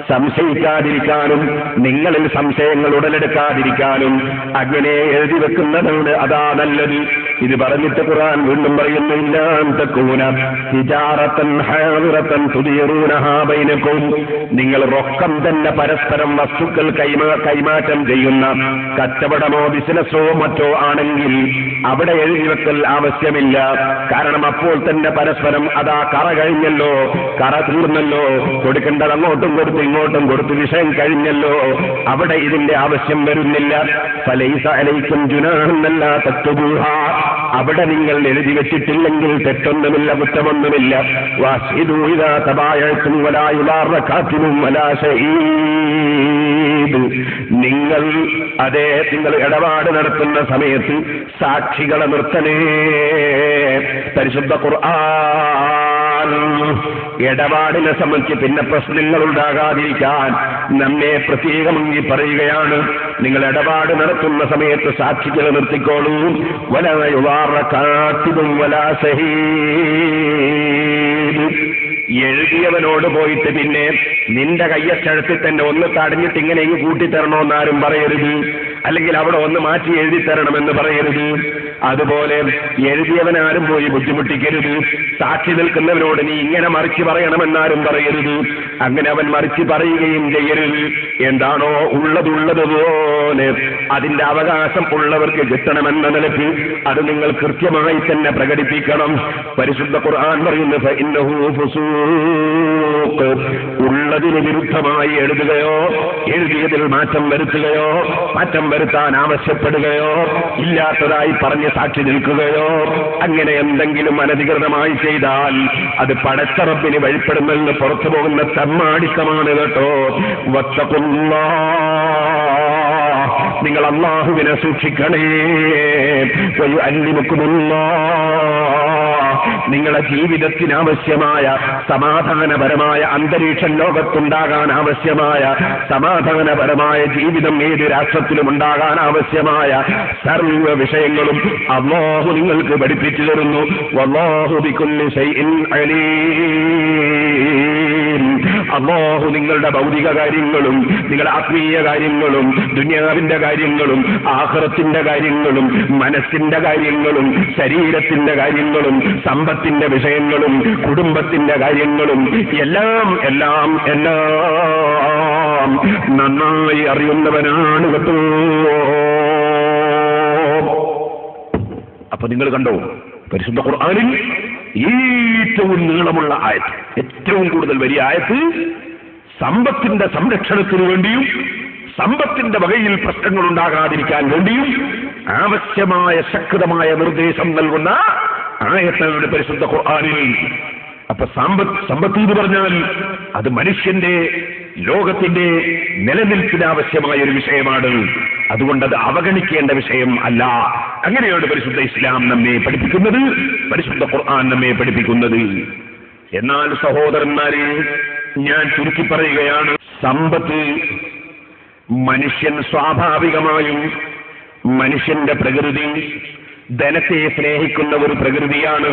സംശയിക്കാതിരിക്കാനും നിങ്ങളിൽ സംശയങ്ങൾ ഉടലെടുക്കാതിരിക്കാനും അങ്ങനെ എഴുതി വെക്കുന്നതാണ് അതാ നല്ലത്. ഇത് പറഞ്ഞിട്ട് ഖുർആൻ വീണ്ടും പറയുന്നു, നിങ്ങൾ റൊക്കം തന്നെ പരസ്പരം വസ്തുക്കൾ കൈമാറ്റം ചെയ്യുന്ന കച്ചവടമോ ബിസിനസ്സോ മറ്റോ ആണെങ്കിൽ അവിടെ എഴുതി വെക്കൽ ആവശ്യമില്ല. കാരണം അപ്പോൾ തന്നെ പരസ്പരം അതാ കറ കഴിഞ്ഞല്ലോ, കറ തീർന്നല്ലോ, കൊടുക്കേണ്ടത് അങ്ങോട്ടും കൊടുത്ത് ഇങ്ങോട്ടും കൊടുത്ത് വിഷയം കഴിഞ്ഞല്ലോ, അവിടെ ഇതിന്റെ ആവശ്യം വരുന്നില്ല. ഫലൈസ അലൈക്കും ജുനാഹുൻ അല്ലാ തക്തുബൂഹാ, അവിടെ നിങ്ങൾ എഴുതി വെച്ചിട്ടില്ലെങ്കിൽ തെറ്റൊന്നുമില്ല, കുറ്റമൊന്നുമില്ല. വസ്ഇദൂ ഇദാ തബായഅതും വലാ യുദാറ കാതിബുൻ വലാ ശഹീദ്, നിങ്ങൾ ഇടപാട് നടത്തുന്ന സമയത്ത് സാക്ഷികളെ നിർത്തണേ. പരിശുദ്ധ ഖുർആൻ ഇടപാടിനെ സംബന്ധിച്ച് പിന്നെ പ്രശ്നങ്ങൾ ഉണ്ടാകാതിരിക്കാൻ നമ്മെ പ്രത്യേകമായി പറയുകയാണ്. നിങ്ങൾ ഇടപാട് നടത്തുന്ന സമയത്ത് സാക്ഷികളെ നിർത്തിക്കോളൂ. വലാ യുദാറ കാതിബുൻ വലാ ശഹീദ്, എഴുതിയവനോട് പോയിട്ട് പിന്നെ നിന്റെ കയ്യച്ചഴത്തിൽ തന്നെ ഒന്ന് തടഞ്ഞിട്ട് ഇങ്ങനെ കൂട്ടിത്തരണമെന്നാരും പറയരുത്, അല്ലെങ്കിൽ അവിടെ ഒന്ന് മാറ്റി എഴുതി തരണമെന്ന് പറയരുത്. അതുപോലെ എഴുതിയവനാരും പോയി ബുദ്ധിമുട്ടിക്കരുത്. സാക്ഷി നിൽക്കുന്നവനോട് നീ ഇങ്ങനെ മറിച്ച് പറയണമെന്നാരും പറയരുത്. അങ്ങനെ അവൻ മറിച്ച് പറയുകയും ചെയ്യരുത്. എന്താണോ ഉള്ളതുള്ളതുപോലെ അതിന്റെ അവകാശം ഉള്ളവർക്ക് കിട്ടണമെന്ന നിലയ്ക്ക് അത് നിങ്ങൾ കൃത്യമായി തന്നെ പ്രകടിപ്പിക്കണം. പരിശുദ്ധ ഖുർആൻ പറയുന്നു, ഫഇന്നഹു ഫുസൂഖ്, ഉള്ളതിന് വിരുദ്ധമായി എഴുതുകയോ എഴുതിയതിൽ മാറ്റം വരുത്തുകയോ മാറ്റം വരുത്താൻ ആവശ്യപ്പെടുകയോ ഇല്ലാത്തതായി പറഞ്ഞ് സാക്ഷി നിൽക്കുകയോ അങ്ങനെ എന്തെങ്കിലും അനധികൃതമായി ചെയ്താൽ അത് പടച്ച റബ്ബിന് വഴിപ്പെടുന്നതിന് പുറത്തു പോകുന്ന തമ്മാടിത്തമാണ് കേട്ടോ. വത്തഖുല്ലാഹ്, നിങ്ങൾ അല്ലാഹുവിനെ സൂക്ഷിക്കണേ. നിങ്ങളുടെ ജീവിതത്തിന് ആവശ്യമായ സമാധാനപരമായ അന്തരീക്ഷം ലോകത്തുണ്ടാകാൻ ആവശ്യമായ സമാധാനപരമായ ജീവിതം ഏത് രാഷ്ട്രത്തിലും ഉണ്ടാകാൻ ആവശ്യമായ സർവ്വ വിഷയങ്ങളും അല്ലാഹു നിങ്ങൾക്ക് പഠിപ്പിച്ചു തരുന്നു. വല്ലാഹു ബികുല്ലി ശൈഇൻ അലീം, അല്ലാഹു നിങ്ങളുടെ ഭൗതിക കാര്യങ്ങളും നിങ്ങളുടെ ആത്മീയ കാര്യങ്ങളും ദുനിയാവിന്റെ കാര്യങ്ങളും ആഖിറത്തിന്റെ കാര്യങ്ങളും മനസ്സിന്റെ കാര്യങ്ങളും ശരീരത്തിന്റെ കാര്യങ്ങളും സമ്പത്തിന്റെ വിഷയങ്ങളും കുടുംബത്തിന്റെ കാര്യങ്ങളും എല്ലാം എല്ലാം എല്ലാം നന്നായി അറിയുന്നവനാണ് കേട്ടോ. അപ്പൊ നിങ്ങൾ കണ്ടോ, പരിശുദ്ധ ഖുർആനിൽ ഏറ്റവും നീളമുള്ള ആയത്ത്, ഏറ്റവും കൂടുതൽ വലിയ ആയത്ത് സമ്പത്തിന്റെ സംരക്ഷണത്തിനു വേണ്ടിയും സമ്പത്തിന്റെ വകയിൽ പ്രശ്നങ്ങൾ ഉണ്ടാകാതിരിക്കാൻ വേണ്ടിയും ആവശ്യമായ ശക്തമായ നിർദ്ദേശം നൽകുന്ന ആയത്തുകളുടെ പരിശുദ്ധ ഖുർആനിൽ. അപ്പൊ സമ്പത്ത് എന്ന് പറഞ്ഞാൽ അത് മനുഷ്യന്റെ ലോകത്തിന്റെ നിലനിൽപ്പിന് ആവശ്യമായ ഒരു വിഷയമാണ്. അതുകൊണ്ട് അത് അവഗണിക്കേണ്ട വിഷയം അല്ല. അങ്ങനെയാണ് പരിശുദ്ധ ഇസ്ലാം നമ്മെ പഠിപ്പിക്കുന്നത്, പരിശുദ്ധ ഖുർആൻ നമ്മെ പഠിപ്പിക്കുന്നത്. എന്നാൽ സഹോദരന്മാരെ, ഞാൻ ചുരുക്കി പറയുകയാണ്, സമ്പത്ത് മനുഷ്യൻ സ്വാഭാവികമായും മനുഷ്യന്റെ പ്രകൃതി ധനത്തെ സ്നേഹിക്കുന്ന ഒരു പ്രകൃതിയാണ്.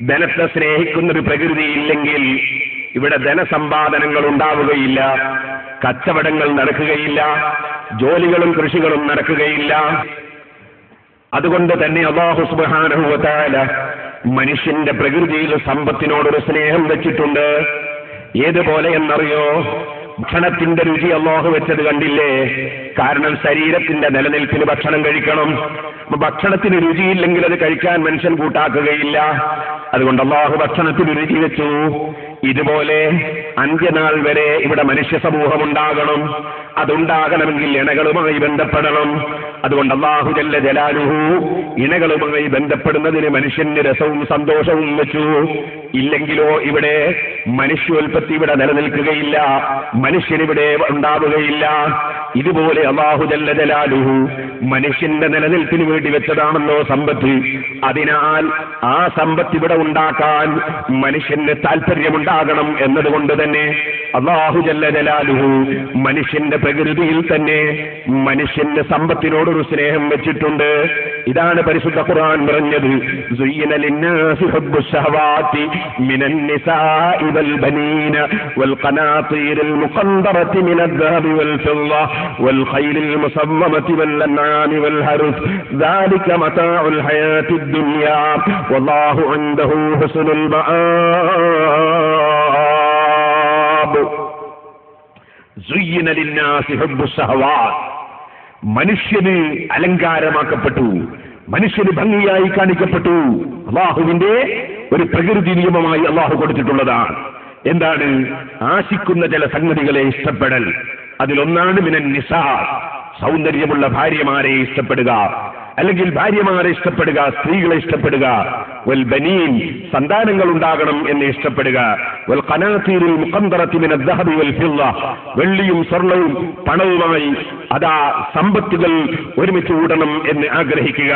ധനത്തെ സ്നേഹിക്കുന്ന ഒരു പ്രകൃതി ഇല്ലെങ്കിൽ ഇവിടെ ധനസമ്പാദനങ്ങൾ ഉണ്ടാവുകയില്ല, കച്ചവടങ്ങൾ നടക്കുകയില്ല, ജോലികളും കൃഷികളും നടക്കുകയില്ല. അതുകൊണ്ട് തന്നെ അല്ലാഹു സുബ്ഹാനഹു വ തആല മനുഷ്യന്റെ പ്രകൃതിയിൽ സമ്പത്തിനോടൊരു സ്നേഹം വെച്ചിട്ടുണ്ട്. ഏതുപോലെ എന്നറിയോ? ഭക്ഷണത്തിന്റെ രുചി അല്ലാഹു വെച്ചത് കണ്ടില്ലേ? കാരണം ശരീരത്തിന്റെ നിലനിൽപ്പിന് ഭക്ഷണം കഴിക്കണം. ഭക്ഷണത്തിന് രുചിയില്ലെങ്കിൽ അത് കഴിക്കാൻ മനുഷ്യൻ കൂട്ടാക്കുകയില്ല. അതുകൊണ്ട് അല്ലാഹു ഭക്ഷണത്തിന് രുചി വെച്ചു. ഇതുപോലെ അന്ത്യനാൾ വരെ ഇവിടെ മനുഷ്യ സമൂഹം ഉണ്ടാകണം. അതുണ്ടാകണമെങ്കിൽ ഇണകളുമായി ബന്ധപ്പെടണം. അതുകൊണ്ട് അല്ലാഹു ജല്ല ജലാലുഹു ഇണകളുമായി ബന്ധപ്പെടുന്നതിന് മനുഷ്യന് രസവും സന്തോഷവും വെച്ചു. ഇല്ലെങ്കിലോ ഇവിടെ മനുഷ്യോൽപത്തി ഇവിടെ നിലനിൽക്കുകയില്ല, മനുഷ്യനിവിടെ ഉണ്ടാവുകയില്ല. ഇതുപോലെ അല്ലാഹു ജല്ല ജലാലുഹു മനുഷ്യന്റെ നിലനിൽപ്പിന് വേണ്ടി വെച്ചതാണല്ലോ സമ്പത്ത്. അതിനാൽ ആ സമ്പത്ത് ഇവിടെ ഉണ്ടാക്കാൻ മനുഷ്യന് താല്പര്യമുണ്ടാകണം എന്നതുകൊണ്ട് തന്നെ അല്ലാഹു ജല്ല ജലാലുഹു മനുഷ്യന്റെ പ്രകൃതിയിൽ തന്നെ മനുഷ്യന്റെ സമ്പത്തിനോടൊരു സ്നേഹം വെച്ചിട്ടുണ്ട്. ഇതാണ് പരിശുദ്ധ ഖുർആൻ പറഞ്ഞത്, സുയ്യിന ലിന്നാസി ഹുബ്ബുശ് ശഹവാതി മിനൻ നിസാഇ വൽ ബനീന വൽ ഖനാതീരിൽ മുഖന്തറതി മിനദ് ദഹബി വൽ ഫിദ്ദ വൽ ഖൈലിൽ മുസവ്വമതി വൽ അൻആമി വൽ ഹർസ് ദാലിക മതാഉൽ ഹയാത്തിദ് ദുനിയ വല്ലാഹു ഇൻദഹു ഹുസ്നുൽ മആബ്. സുയ്യിന ലിന്നാസി ഹുബ്ബുശ് ശഹവാത്, മനുഷ്യന് അലങ്കാരമാക്കപ്പെട്ടു, മനുഷ്യന് ഭംഗിയായി കാണിക്കപ്പെട്ടു. അല്ലാഹുവിന്റെ ഒരു പ്രകൃതി നിയമമായി അല്ലാഹു കൊടുത്തിട്ടുള്ളതാണ്. എന്താണ്? ആശിക്കുന്ന ചില സംഗതികളെ ഇഷ്ടപ്പെടൽ. അതിലൊന്നാണ് മിനൻ നിസാ, സൗന്ദര്യമുള്ള ഭാര്യമാരെ ഇഷ്ടപ്പെടുക, അല്ലെങ്കിൽ ഭാര്യമാരെ ഇഷ്ടപ്പെടുക, സ്ത്രീകളെ ഇഷ്ടപ്പെടുക. വൽ ബനീൻ, സന്താനങ്ങൾ ഉണ്ടാകണം എന്ന് ഇഷ്ടപ്പെടുക. വൽ ഖനാതീരിൽ മുഖന്തറതി മിനദ് ദഹബി വൽ ഫിദ്ദ, വെള്ളിയും സ്വർണവും പണവുമായി അതാ സമ്പത്തുകൾ ഒരുമിച്ച് കൂടണം എന്ന് ആഗ്രഹിക്കുക.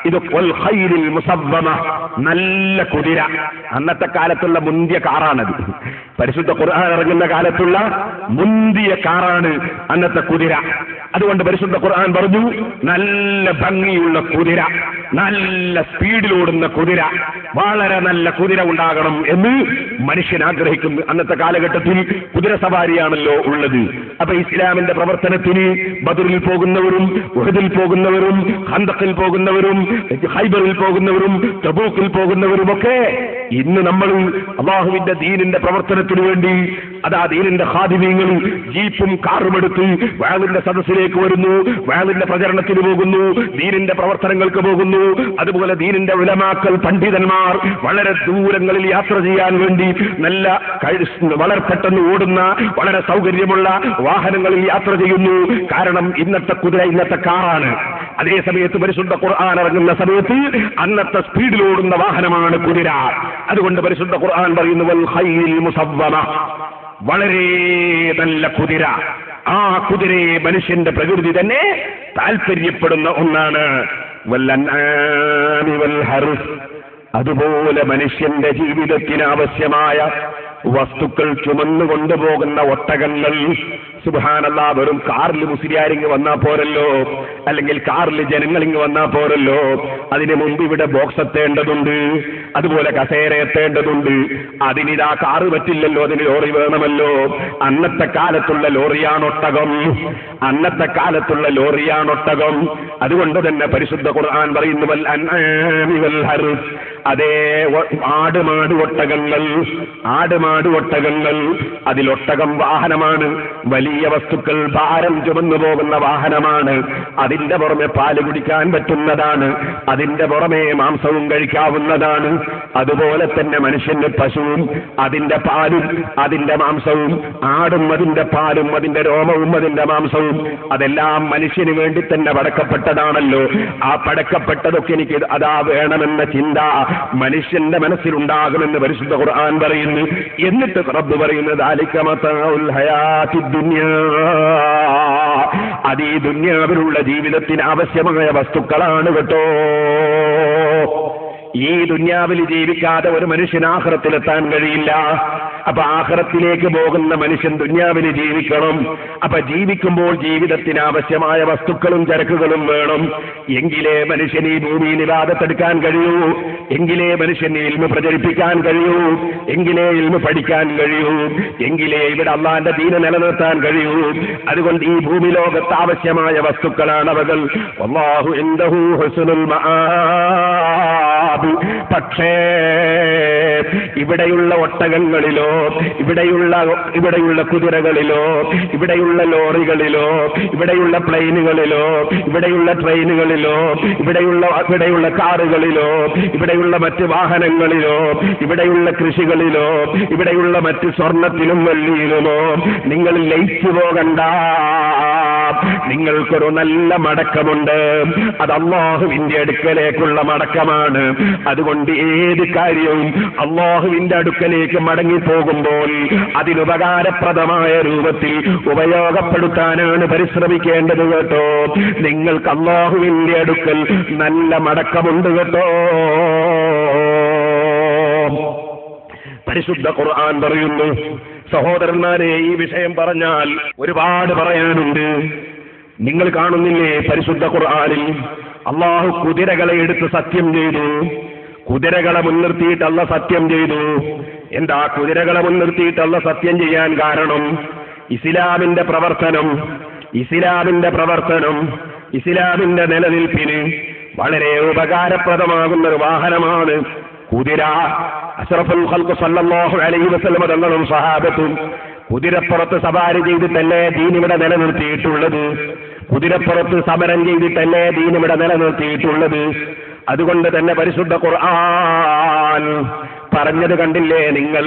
ഇത് വൽ ഖൈലിൽ മുസവ്വമ, നല്ല കുതിര. അന്നത്തെ കാലത്തുള്ള മുന്തിയ കാറാണത്. പരിശുദ്ധ ഖുർആൻ ഇറങ്ങുന്ന കാലത്തുള്ള മുന്തിയ കാറാണ് അന്നത്തെ കുതിര. അതുകൊണ്ട് പരിശുദ്ധ ഖുർആൻ പറഞ്ഞു, നല്ല ഭംഗിയുള്ള കുതിര, നല്ല സ്പീഡിലോടുന്ന കുതിര, വളരെ നല്ല കുതിര ഉണ്ടാകണം എന്ന് മനുഷ്യൻ ആഗ്രഹിക്കുന്നു. അന്നത്തെ കാലഘട്ടത്തിൽ കുതിര സവാരിയാണല്ലോ ഉള്ളത്. അപ്പൊ ഇസ്ലാമിന്റെ പ്രവർത്തനത്തിന് ബദറിൽ പോകുന്നവരും ഉഹദിൽ പോകുന്നവരും ഖന്തഖിൽ പോകുന്നവരും ഖൈബറിൽ പോകുന്നവരും തബൂക്കിൽ പോകുന്നവരുമൊക്കെ ഇന്ന് നമ്മൾ അല്ലാഹുവിന്റെ ദീനിന്റെ പ്രവർത്തനത്തിന് വേണ്ടി അതാ ദീനിന്റെ ഖാദിമീങ്ങൾ ജീപ്പും കാറും എടുത്ത് വഅലിന്റെ സദസ്സിലേക്ക് വരുന്നു, വഅലിന്റെ പ്രചരണത്തിന് പോകുന്നു, ദീനിന്റെ പ്രവർത്തനങ്ങൾക്ക് പോകുന്നു. അതുപോലെ ദീനിന്റെ ഉലമാക്കൾ, പണ്ഡിതന്മാർ വളരെ ദൂരങ്ങളിൽ യാത്ര ചെയ്യാൻ വേണ്ടി നല്ല വളരെ പെട്ടെന്ന് ഓടുന്ന വളരെ സൗകര്യമുള്ള വാഹനങ്ങളിൽ യാത്ര ചെയ്യുന്നു. കാരണം ഇന്നത്തെ കുതിര ഇന്നത്തെ കാറാണ്. അതേ സമയത്ത് പരിശുദ്ധ ഖുർആൻ ഇറങ്ങുന്ന സമയത്ത് അന്നത്തെ സ്പീഡിലോടുന്ന വാഹനമാണ് കുതിര. അതുകൊണ്ട് പരിശുദ്ധ ഖുർആൻ പറയുന്നു വൽ ഖൈലിൽ മുസവ്വമ, വളരെ നല്ല കുതിര. ആ കുതിരയെ മനുഷ്യന്റെ പ്രകൃതി തന്നെ താല്പര്യപ്പെടുന്ന ഒന്നാണ്. വൽ അൻആമി വൽ ഹർസ്, അതുപോലെ മനുഷ്യന്റെ ജീവിതത്തിന് ആവശ്യമായ വസ്തുക്കൾ ചുമന്നു കൊണ്ടുപോകുന്ന ഒട്ടകങ്ങൾ. സുബ്ഹാനല്ലാഹ്, വെറും കാറിൽ മുസ്ലിയാരിങ്ങ് വന്നാ പോരല്ലോ, അല്ലെങ്കിൽ കാറിൽ ജനങ്ങളിങ്ങ് വന്നാ പോരല്ലോ. അതിന് മുമ്പ് ഇവിടെ ബോക്സ് എത്തേണ്ടതുണ്ട്, അതുപോലെ കസേര എത്തേണ്ടതുണ്ട്. അതിനിതാ കാറ് പറ്റില്ലല്ലോ, അതിന് ലോറി വേണമല്ലോ. അന്നത്തെ കാലത്തുള്ള ലോറിയാണൊട്ടകം, അന്നത്തെ കാലത്തുള്ള ലോറിയാണൊട്ടകം. അതുകൊണ്ട് തന്നെ പരിശുദ്ധ ഖുർആൻ പറയുന്നു വൽ അൻആമി വൽ ഹർസ്, അതേ ആടുമാട് ഒട്ടകങ്ങൾ, ആടുമാട് ഒട്ടകങ്ങൾ. അതിലൊട്ടകം വാഹനമാണ്, വലിയ വസ്തുക്കൾ ഭാരം ചുമന്നു പോകുന്ന വാഹനമാണ്. അതിന്റെ പുറമെ പാല് കുടിക്കാൻ പറ്റുന്നതാണ്, അതിന്റെ പുറമെ മാംസവും കഴിക്കാവുന്നതാണ്. അതുപോലെ തന്നെ മനുഷ്യന് പശുവും അതിന്റെ പാലും അതിന്റെ മാംസവും, ആടും അതിന്റെ പാലും അതിന്റെ രോമവും അതിന്റെ മാംസവും, അതെല്ലാം മനുഷ്യന് വേണ്ടി തന്നെ പടക്കപ്പെട്ടതാണല്ലോ. ആ പടക്കപ്പെട്ടതൊക്കെ എനിക്ക് അതാ വേണമെന്ന ചിന്ത മനുഷ്യന്റെ മനസ്സിലുണ്ടാകുമെന്ന് പരിശുദ്ധ ഖുർആൻ പറയുന്നു. എന്നിട്ട് റബ്ബ് പറയുന്നത് ദാലിക മതാഉൽ ഹയാത്തിദ് ദുനിയ, അത് ഈ ദുനിയാവിലുള്ള ജീവിതത്തിന് ആവശ്യമായ വസ്തുക്കളാണ് കേട്ടോ. ഈ ദുനിയാവിൽ ജീവിക്കാതെ ഒരു മനുഷ്യൻ ആഖിറത്തിലെത്താൻ കഴിയില്ല. അപ്പൊ ആഖിറത്തിലേക്ക് പോകുന്ന മനുഷ്യൻ ദുനിയാവിൽ ജീവിക്കണം. അപ്പൊ ജീവിക്കുമ്പോൾ ജീവിതത്തിന് ആവശ്യമായ വസ്തുക്കളും ചരക്കുകളും വേണം. എങ്കിലേ മനുഷ്യൻ ഈ ഭൂമിയിൽ ഇബാദത്തെടുക്കാൻ കഴിയൂ, എങ്കിലേ മനുഷ്യന് ഇൽമ പ്രചരിപ്പിക്കാൻ കഴിയൂ, എങ്കിലേ ഇൽമ പഠിക്കാൻ കഴിയൂ, എങ്കിലേ ഇവിടെ അല്ലാഹുവിന്റെ ദീന് നിലനിർത്താൻ കഴിയൂ. അതുകൊണ്ട് ഈ ഭൂമി ലോകത്ത് ആവശ്യമായ വസ്തുക്കളാണ് അവകൾ. വല്ലാഹു ഇൻദഹു ഹുസ്നുൽ മആബ്. പക്ഷേ ഇവിടെയുള്ള ഒട്ടകങ്ങളിലോ, ഇവിടെയുള്ള കുതിരകളിലോ, ഇവിടെയുള്ള ലോറികളിലോ, ഇവിടെയുള്ള പ്ലെയിനുകളിലോ, ഇവിടെയുള്ള ട്രെയിനുകളിലോ, ഇവിടെയുള്ള കാറുകളിലോ, ഇവിടെയുള്ള മറ്റ് വാഹനങ്ങളിലോ, ഇവിടെയുള്ള കൃഷികളിലോ, ഇവിടെയുള്ള മറ്റ് സ്വർണത്തിലും വെള്ളിയിലുമോ നിങ്ങൾ ലയിച്ചു പോകണ്ട. നിങ്ങൾക്കൊരു നല്ല മടക്കമുണ്ട്. അത് അല്ലാഹുവിന്റെ അടുക്കലേക്കുള്ള മടക്കമാണ്. അതുകൊണ്ട് ഏത് കാര്യവും അല്ലാഹുവിന്റെ അടുക്കലേക്ക് മടങ്ങിപ്പോകുമ്പോൾ അതിനുപകാരപ്രദമായ രൂപത്തിൽ ഉപയോഗപ്പെടുത്താനാണ് പരിശ്രമിക്കേണ്ടത് കേട്ടോ. നിങ്ങൾക്ക് അല്ലാഹുവിന്റെ അടുക്കൽ നല്ല മടക്കമുണ്ട് കേട്ടോ. പരിശുദ്ധ ഖുർആൻ പറയുന്നു. സഹോദരന്മാരെ, ഈ വിഷയം പറഞ്ഞാൽ ഒരുപാട് പറയാനുണ്ട്. നിങ്ങൾ കാണുന്നില്ലേ പരിശുദ്ധ ഖുർആനിൽ അല്ലാഹു കുതിരകളെ എടുത്ത് സത്യം ചെയ്തു. കുതിരകളെ മുൻനിർത്തിയിട്ട് അല്ല സത്യം ചെയ്തു. എന്താ കുതിരകളെ മുൻനിർത്തിയിട്ട് അല്ല സത്യം ചെയ്യാൻ കാരണം? ഇസ്ലാമിന്റെ പ്രവർത്തനം, ഇസ്ലാമിന്റെ നിലനിൽപ്പിന് വളരെ ഉപകാരപ്രദമാകുന്ന ഒരു വാഹനമാണ് കുതിര. അഷ്റഫുൽ ഖൽഖ് സല്ലല്ലാഹു അലൈഹി വസല്ലം തങ്ങളും സഹാബത്തും കുതിരപ്പുറത്ത് സവാരി ചെയ്തിട്ടല്ലേ ദീനിവിടെ നിലനിർത്തിയിട്ടുള്ളത്. കുതിരപ്പുറത്ത് സമരം ചെയ്തിട്ടല്ലേ ദീനിവിടെ നിലനിർത്തിയിട്ടുള്ളത്. അതുകൊണ്ട് തന്നെ പരിശുദ്ധ ഖുർആൻ പറഞ്ഞത് കണ്ടില്ലേ നിങ്ങൾ?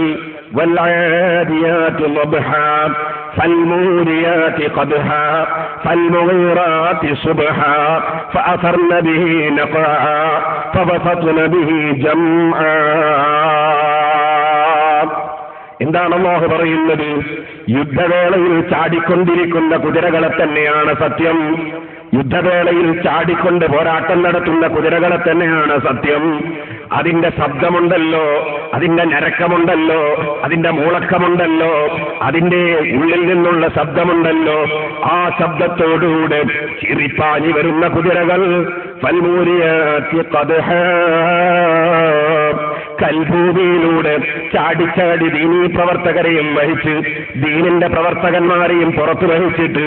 വൽആദിയാതി ളബ്ഹാ ഫൽമൂരിയാതി ഖദ്ഹാ ഫൽമുഗീറാതി സുബ്ഹാ ഫഅസർന ബിഹി നഖാ ഫവസത്ന ബിഹി ജംആ. എന്താണ് അല്ലാഹു പറയുന്നത്? യുദ്ധവേളയിൽ ചാടിക്കൊണ്ടിരിക്കുന്ന കുതിരകളെ തന്നെയാണ് സത്യം. യുദ്ധവേളയിൽ ചാടിക്കൊണ്ട് പോരാട്ടം നടത്തുന്ന കുതിരകളെ തന്നെയാണ് സത്യം. അതിന്റെ ശബ്ദമുണ്ടല്ലോ, അതിന്റെ ഞരക്കമുണ്ടല്ലോ, അതിന്റെ മൂളക്കമുണ്ടല്ലോ, അതിന്റെ ഉള്ളിൽ നിന്നുള്ള ശബ്ദമുണ്ടല്ലോ. ആ ശബ്ദത്തോടുകൂടെ ചിറിപ്പാഞ്ഞി വരുന്ന കുതിരകൾ ഫൽമൂരിയാതി ഖദ്ഹാ, കൽഭൂമിയിലൂടെ ചാടിച്ചാടി ദീനീ പ്രവർത്തകരെയും വഹിച്ച് ദീനിന്റെ പ്രവർത്തകന്മാരെയും പുറത്തു വഹിച്ചിട്ട്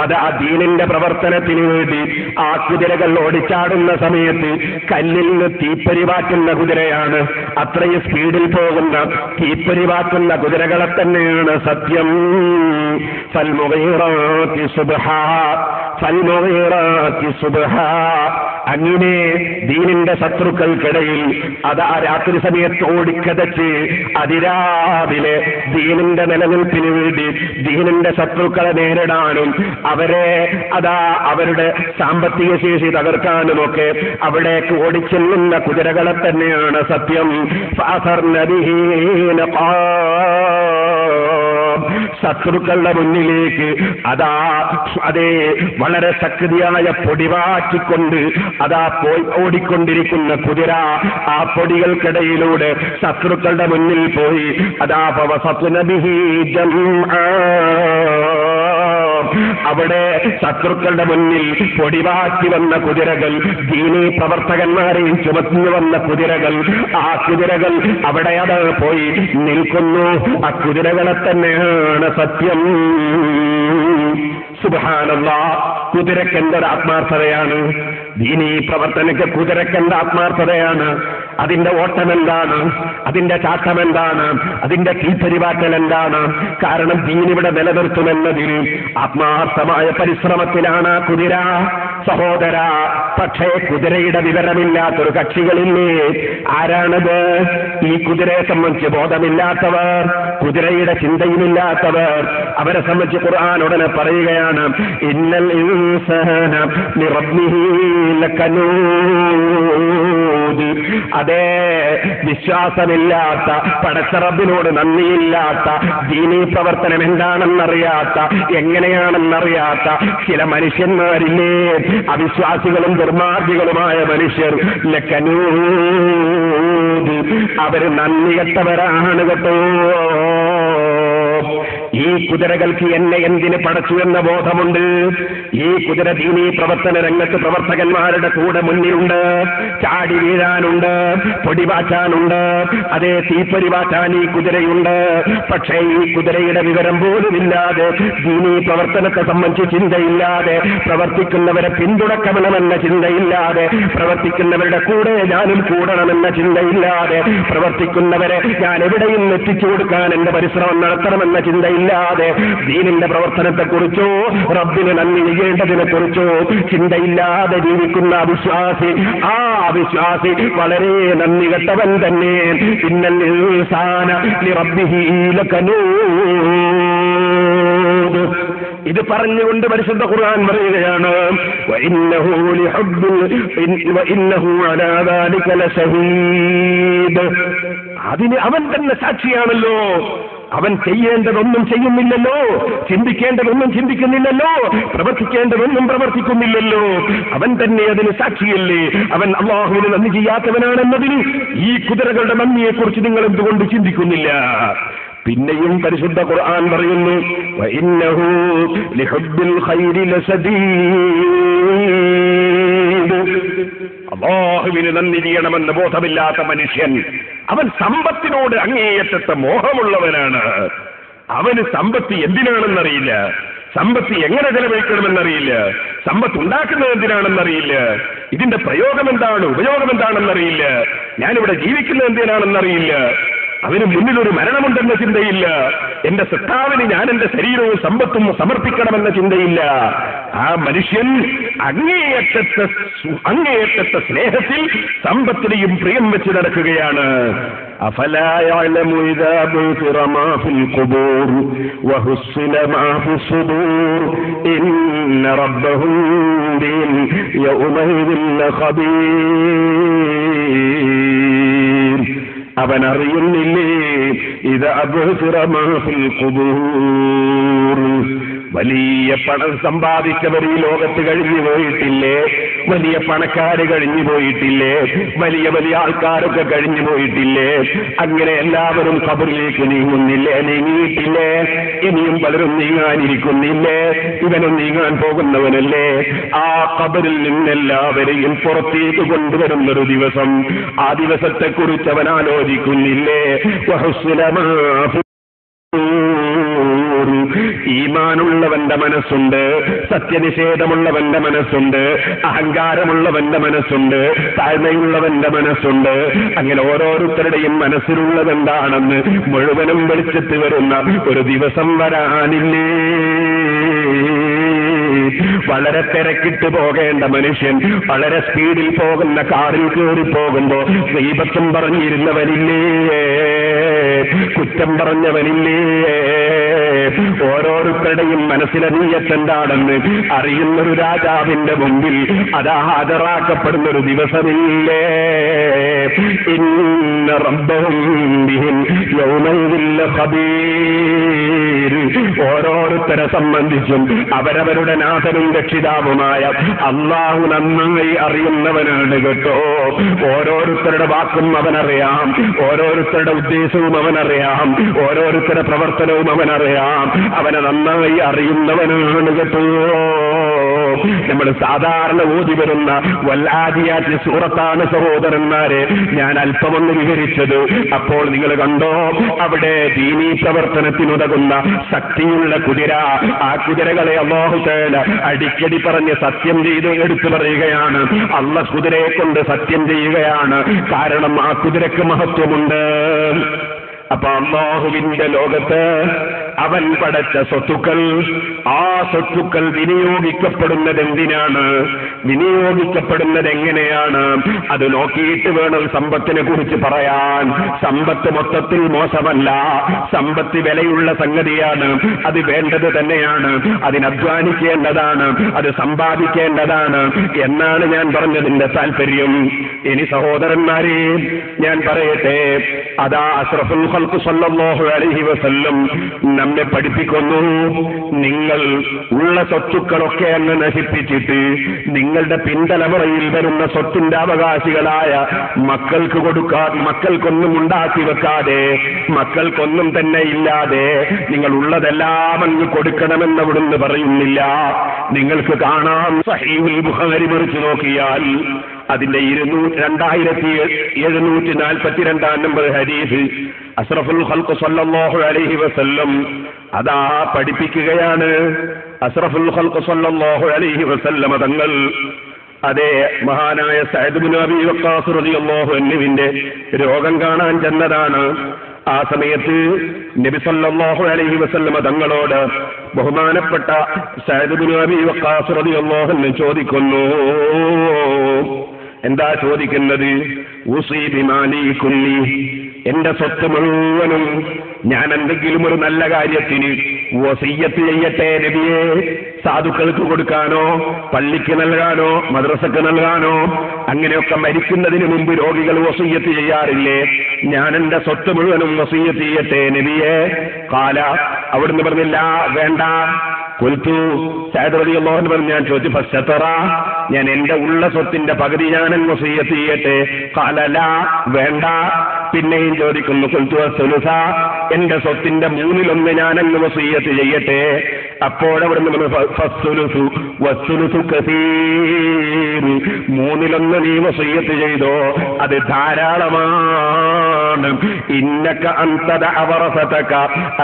അത് ആ ദീനിന്റെ പ്രവർത്തനത്തിന് വേണ്ടി ആ കുതിരകൾ ഓടിച്ചാടുന്ന സമയത്ത് കല്ലിൽ നിന്ന് തീപ്പരി പാറ്റുന്ന കുതിരയാണ്. അത്രയും സ്പീഡിൽ പോകുന്ന തീപ്പരി പാറ്റുന്ന കുതിരകളെ തന്നെയാണ് സത്യം. ഫൽമുഗീറാതി സുബ്ഹാ, ഫൽമുഗീറാതി സുബ്ഹാ. അങ്ങനെ ദീനിന്റെ ശത്രുക്കൾക്കിടയിൽ അത് ആ രാത്രി സമയത്ത് ഓടിക്കതച്ച് അതിരാവിലെ ദീനിന്റെ നിലനിൽപ്പിന് വേണ്ടി ദീനിന്റെ ശത്രുക്കളെ നേരിടാനും അവരെ അവരുടെ സാമ്പത്തിക ശേഷി തകർക്കാനുമൊക്കെ അവിടേക്ക് ഓടിച്ചെല്ലുന്ന കുതിരകളെ തന്നെയാണ് സത്യം. ഫഅസർന ബിഹി നഖാ, ശത്രുക്കളുടെ മുന്നിലേക്ക് അതേ വളരെ ശക്തിയായ പൊടിവാറ്റിക്കൊണ്ട് പോയി ഓടിക്കൊണ്ടിരിക്കുന്ന കുതിര ആ പൊടികൾക്കിടയിലൂടെ ശത്രുക്കളുടെ മുന്നിൽ പോയി ഫവസത്ന ബിഹി ജംആ. അവിടെ ശത്രുക്കളുടെ മുന്നിൽ പൊടിവാറ്റി വന്ന കുതിരകൾ, ദീനീ പ്രവർത്തകന്മാരെയും ചുമന്നു വന്ന കുതിരകൾ, ആ കുതിരകൾ അവിടെ പോയി നിൽക്കുന്നു. ആ കുതിരകളെ തന്നെയാണ് സത്യം. സുബ്ഹാനല്ലാഹ്, കുതിരക്കെന്തൊരു ആത്മാർത്ഥതയാണ്! ദീനീ പ്രവർത്തനಕ್ಕೆ കുതിരക്കെന്ത് ആത്മാർത്ഥതയാണ്! അതിന്റെ ഓട്ടം എന്താണ്? അതിന്റെ ചാട്ടം എന്താണ്? അതിന്റെ തീപ്പരിവാറ്റൽ എന്താണ്? കാരണം ദീനിവിടെ നിലനിർത്തുമെന്നതിന് ആത്മാർത്ഥമായ പരിശ്രമത്തിലാണ് ആ കുതിര സഹോദര. പക്ഷേ കുതിരയുടെ വിവരമില്ലാത്തൊരു കക്ഷികളില്ലേ? ആരാണത്? ഈ കുതിരയെ സംബന്ധിച്ച് ബോധമില്ലാത്തവർ, കുതിരയുടെ ചിന്തയിലില്ലാത്തവർ. അവരെ സംബന്ധിച്ച് ഖുർആൻ ഉടനെ പറയുകയാണ്, ഇന്നൽ ഇൻസാന ലിറബ്ബിഹി ലകനൂദ്. അതേ, വിശ്വാസമില്ലാത്ത, പടച്ച റബ്ബിനോട് നന്ദിയില്ലാത്ത, ദീനീ പ്രവർത്തനം എന്താണെന്നറിയാത്ത, എങ്ങനെയാണെന്നറിയാത്ത ചില മനുഷ്യന്മാരില്ലേ? അവിശ്വാസികളും ദുർമാർഗികളുമായ മനുഷ്യർ. ലകനൂദ്, അവര് നന്ദി കെട്ടവരാണ് കേട്ടോ. ഈ കുതിരകൾക്ക് എന്നെ എന്തിന് പടച്ചു എന്ന ബോധമുണ്ട്. ഈ കുതിര ദീനീ പ്രവർത്തന രംഗത്ത് പ്രവർത്തകന്മാരുടെ കൂടെ മുന്നിലുണ്ട്. ചാടി വീഴാനുണ്ട്, പൊടിവാറ്റാനുണ്ട്, അതേ തീപ്പൊരിവാറ്റാൻ ഈ കുതിരയുണ്ട്. പക്ഷേ ഈ കുതിരയുടെ വിവരം പോലുമില്ലാതെ, ദീനീ പ്രവർത്തനത്തെ സംബന്ധിച്ച് ചിന്തയില്ലാതെ, പ്രവർത്തിക്കുന്നവരെ പിന്തുണക്കണമെന്ന ചിന്തയില്ലാതെ, പ്രവർത്തിക്കുന്നവരുടെ കൂടെ ഞാനും കൂടണമെന്ന ചിന്തയില്ലാതെ, പ്രവർത്തിക്കുന്നവരെ ഞാൻ എവിടെയും എത്തിച്ചു കൊടുക്കാൻ എന്റെ പരിശ്രമം നടത്തണമെന്ന ചിന്തയില്ലാതെ, ദീനിന്റെ പ്രവർത്തനത്തെക്കുറിച്ചോ റബ്ബിന് നന്ദി ചെയ്യേണ്ടതിനെ കുറിച്ചോ ചിന്തയില്ലാതെ ജീവിക്കുന്ന അവിശ്വാസി, ആ അവിശ്വാസി വളരെ നന്ദി കെട്ടവൻ തന്നെ. ഇന്നൽ ഇൻസാന ലിറബ്ബിഹി ലകനൂദ്. ഇത് പറഞ്ഞുകൊണ്ട് പരിശുദ്ധ ഖുർആൻ പറയുകയാണ് അതിന് അവൻ തന്നെ സാക്ഷിയാണല്ലോ. അവൻ ചെയ്യേണ്ടതൊന്നും ചെയ്യുന്നില്ലല്ലോ, ചിന്തിക്കേണ്ടതൊന്നും ചിന്തിക്കുന്നില്ലല്ലോ, പ്രവർത്തിക്കേണ്ടതൊന്നും പ്രവർത്തിക്കുന്നില്ലല്ലോ. അവൻ തന്നെ അതിന് സാക്ഷിയല്ലേ. അവൻ അല്ലാഹുവിന് നന്ദി ചെയ്യാത്തവനാണെന്നതിന് ഈ കുതിരകളുടെ നന്ദിയെക്കുറിച്ച് നിങ്ങൾ എന്തുകൊണ്ട് ചിന്തിക്കുന്നില്ല? പിന്നെയും പരിശുദ്ധ ഖുർആൻ പറയുന്നു വഇന്നഹു ലിഹുബ്ബിൽ ഖൈരി ലസദീദ്. അല്ലാഹുവിന് നന്ദി ചെയ്യണമെന്ന് ബോധമില്ലാത്ത മനുഷ്യൻ അവൻ സമ്പത്തിനോട് അങ്ങേയറ്റത്തെ മോഹമുള്ളവനാണ്. അവന് സമ്പത്ത് എന്തിനാണെന്നറിയില്ല, സമ്പത്ത് എങ്ങനെ ചെലവഴിക്കണമെന്നറിയില്ല, സമ്പത്ത് ഉണ്ടാക്കുന്നത് എന്തിനാണെന്നറിയില്ല, ഇതിന്റെ പ്രയോഗം എന്താണ്, ഉപയോഗം എന്താണെന്നറിയില്ല, ഞാനിവിടെ ജീവിക്കുന്നത് എന്തിനാണെന്നറിയില്ല. അവന് മുന്നിലൊരു മരണമുണ്ടെന്ന ചിന്തയില്ല. എന്റെ സൃഷ്ടാവിന് ഞാൻ എന്റെ ശരീരവും സമ്പത്തും സമർപ്പിക്കണമെന്ന ചിന്തയില്ല. ആ മനുഷ്യൻ അങ്ങേയറ്റത്തെ സ്നേഹത്തിൽ സമ്പത്തിനെയും പ്രിയം വെച്ച് നടക്കുകയാണ്. അഫലാ യഅലമു ഇദാ ബുതിറ മാ ഫിൽ ഖുബൂർ വഹുസ്സില മാ ഫിസ് സുദൂർ ഇന്ന റബ്ബഹും ബിഹിം യൗമഇദിൻ ലഖബീർ. അവൻ അറിയുന്നില്ലേ ഇത് അബ്സിറ മാ ഫിൽ ഖുബൂർ. വലിയ പണം സമ്പാദിച്ചവർ ഈ ലോകത്ത് കഴിഞ്ഞു പോയിട്ടില്ലേ? വലിയ പണക്കാര് കഴിഞ്ഞു പോയിട്ടില്ലേ? വലിയ വലിയ ആൾക്കാരൊക്കെ കഴിഞ്ഞു പോയിട്ടില്ലേ? അങ്ങനെ എല്ലാവരും ഖബറിലേക്ക് നീങ്ങിയിട്ടില്ലേ? ഇനിയും പലരും നീങ്ങാനിരിക്കുന്നില്ലേ? ഇവനും നീങ്ങാൻ പോകുന്നവനല്ലേ? ആ ഖബറിൽ നിന്നെല്ലാവരെയും പുറത്തേക്ക് കൊണ്ടുവരുന്നൊരു ദിവസം, ആ ദിവസത്തെ കുറിച്ച് അവൻ ആലോചിക്കുന്നില്ലേ? ഈമാനുള്ളവന്റെ മനസ്സുണ്ട്, സത്യനിഷേധമുള്ളവന്റെ മനസ്സുണ്ട്, അഹങ്കാരമുള്ളവന്റെ മനസ്സുണ്ട്, താഴ്മയുള്ളവന്റെ മനസ്സുണ്ട്. അങ്ങനെ ഓരോരുത്തരുടെയും മനസ്സിലുള്ളതെന്താണെന്ന് മുഴുവനും വെളിച്ചത്ത് വരുന്ന ഒരു ദിവസം വരാനില്ലേ? വളരെ തിരക്കിട്ട് പോകേണ്ട മനുഷ്യൻ വളരെ സ്പീഡിൽ പോകുന്ന കാറിൽ കയറി പോകുമ്പോ ദൈവത്വം പറഞ്ഞിരുന്നവനില്ലേ? കുറ്റം പറഞ്ഞവനില്ലേ? ഓരോരുത്തരുടെയും മനസ്സിലെ നീയത്തെന്താണെന്ന് അറിയുന്നൊരു രാജാവിന്റെ മുമ്പിൽ അതാ ഹാജരാക്കപ്പെടുന്നൊരു ദിവസമില്ലേ? ഇന്ന റബ്ബഹും ബിഹിം യൗമഇദിൻ ലഖബീർ. ഓരോരുത്തരെ സംബന്ധിച്ചും അവരവരുടെ നാഥനും രക്ഷിതാവുമായ അല്ലാഹു നന്നായി അറിയുന്നവനാണ് കേട്ടോ. ഓരോരുത്തരുടെ വാക്കും അവനറിയാം, ഓരോരുത്തരുടെ ഉദ്ദേശവും അവനറിയാം, ഓരോരുത്തരുടെ പ്രവർത്തനവും അവനറിയാം. അവനെ നന്നായി അറിയുന്നവനാണ് കേട്ടോ. നമ്മൾ സാധാരണ ഓതി വരുന്ന വല്ലാദിയാത്തി സൂറത്താണ് സഹോദരന്മാരെ ഞാൻ അല്പമൊന്ന് വിവരിച്ചത്. അപ്പോൾ നിങ്ങൾ കണ്ടോ, അവിടെ ദീനീ പ്രവർത്തനത്തിനുതകുന്ന ശക്തിയുള്ള കുതിര, ആ കുതിരകളെ അല്ലാഹു തആല അടിക്കടി പറഞ്ഞ് സത്യം ചെയ്ത് എടുത്തു പറയുകയാണ്. അല്ലാഹു കുതിരയെ കൊണ്ട് സത്യം ചെയ്യുകയാണ്. കാരണം ആ കുതിരക്ക് മഹത്വമുണ്ട്. അപ്പൊ അല്ലാഹുവിന്റെ ലോകത്ത് അവൻ പടച്ച സ്വത്തുക്കൾ, ആ സ്വത്തുക്കൾ വിനിയോഗിക്കപ്പെടുന്നത് എന്തിനാണ്, വിനിയോഗിക്കപ്പെടുന്നത് എങ്ങനെയാണ്, അത് നോക്കിയിട്ട് വേണം സമ്പത്തിനെ കുറിച്ച് പറയാൻ. സമ്പത്ത് മൊത്തത്തിൽ മോശമല്ല, സമ്പത്ത് വിലയുള്ള സംഗതിയാണ്, അത് വേണ്ടത് തന്നെയാണ്, അതിനധ്വാനിക്കേണ്ടതാണ്, അത് സമ്പാദിക്കേണ്ടതാണ് എന്നാണ് ഞാൻ പറഞ്ഞതിന്റെ താല്പര്യം. ഇനി സഹോദരന്മാരെ ഞാൻ പറയട്ടെ, അതാ അഷ്റഫുൽ ഖൽഖ് സല്ലല്ലാഹു അലൈഹി വസല്ലം നമ്മെ പഠിപ്പിക്കുന്നു, നിങ്ങൾ ഉള്ള സ്വത്തുക്കളൊക്കെ അങ്ങ് നശിപ്പിച്ചിട്ട് നിങ്ങളുടെ പിൻതലമുറയിൽ വരുന്ന സ്വത്തിന്റെ അവകാശികളായ മക്കൾക്ക് മക്കൾക്കൊന്നും ഉണ്ടാക്കി വെക്കാതെ, മക്കൾക്കൊന്നും തന്നെ ഇല്ലാതെ നിങ്ങൾ ഉള്ളതെല്ലാം അങ്ങ് കൊടുക്കണമെന്ന് അവിടുന്ന് പറയുന്നില്ല. നിങ്ങൾക്ക് കാണാം സഹീഹുൽ ബുഖാരി മറിച്ച് നോക്കിയാൽ അതിന്റെ 2742 നമ്പർ ഹദീസ് അഷ്റഫുൽ ഖൽഖ് സല്ലല്ലാഹു അലൈഹി വസല്ലം അതാ പഠിപ്പിക്കുകയാണ്. അഷ്റഫുൽ ഖൽഖ് സല്ലല്ലാഹു അലൈഹി വസല്ലം തങ്ങൾ അതേ മഹാനായ സഅദ് ഇബ്നു അബീ വഖാസ് റളിയല്ലാഹു അൻഹുവിന്റെ രോഗം കാണാൻ ചെന്നതാണ്. ആ സമയത്ത് നബി സല്ലല്ലാഹു അലൈഹി വസല്ലം തങ്ങളോട് ബഹുമാനപ്പെട്ട സഅദ് ഇബ്നു അബീ വഖാസ് റളിയല്ലാഹു അൻഹു ചോദിക്കുന്നു, എന്താ ചോദിക്കുന്നത്? ഉസീ ബിമാലി കുല്ലി, എന്റെ സ്വത്ത് മുഴുവനും ഞാൻ എന്തെങ്കിലും ഒരു നല്ല കാര്യത്തിന് വസിയ്യത്ത് ചെയ്യട്ടെ നബിയെ. സാധുക്കൾക്ക് കൊടുക്കാനോ പള്ളിക്ക് നൽകാനോ മദ്രസക്ക് നൽകാനോ അങ്ങനെയൊക്കെ മരിക്കുന്നതിന് മുമ്പ് രോഗികൾ വസിയ്യത്ത് ചെയ്യാറില്ലേ? ഞാൻ എന്റെ സ്വത്ത് മുഴുവനും വസിയ്യത്ത് ചെയ്യട്ടെ നബിയെ. കാല അവിടുന്ന് പറഞ്ഞില്ല, വേണ്ട. കൊൽത്തു സഅദ് റളിയല്ലാഹു അൻഹു പറഞ്ഞു, ഞാൻ ചോദിച്ചു ഫസ്തറ, ഞാൻ എന്റെ ഉള്ള സ്വത്തിന്റെ പകുതി ഞാൻ വസിയ്യത്ത് ചെയ്യട്ടെ? ഖാല ലാ, വേണ്ട. പിന്നെയും ചോദിക്കുന്നു, കൊൽത്തു വസ്സുലുസ, എന്റെ സ്വത്തിന്റെ 1/3 ഞാൻ വസിയ്യത്ത് ചെയ്യട്ടെ? അപ്പോഴവിടുന്ന് ഫസ്സുലുസു വസ്സുലുസു കസീർ, 1/3 നീ വസിയ്യത്ത് ചെയ്തോ, അത് ധാരാളമാണ്. ഇന്നക അൻതദ അവറസതക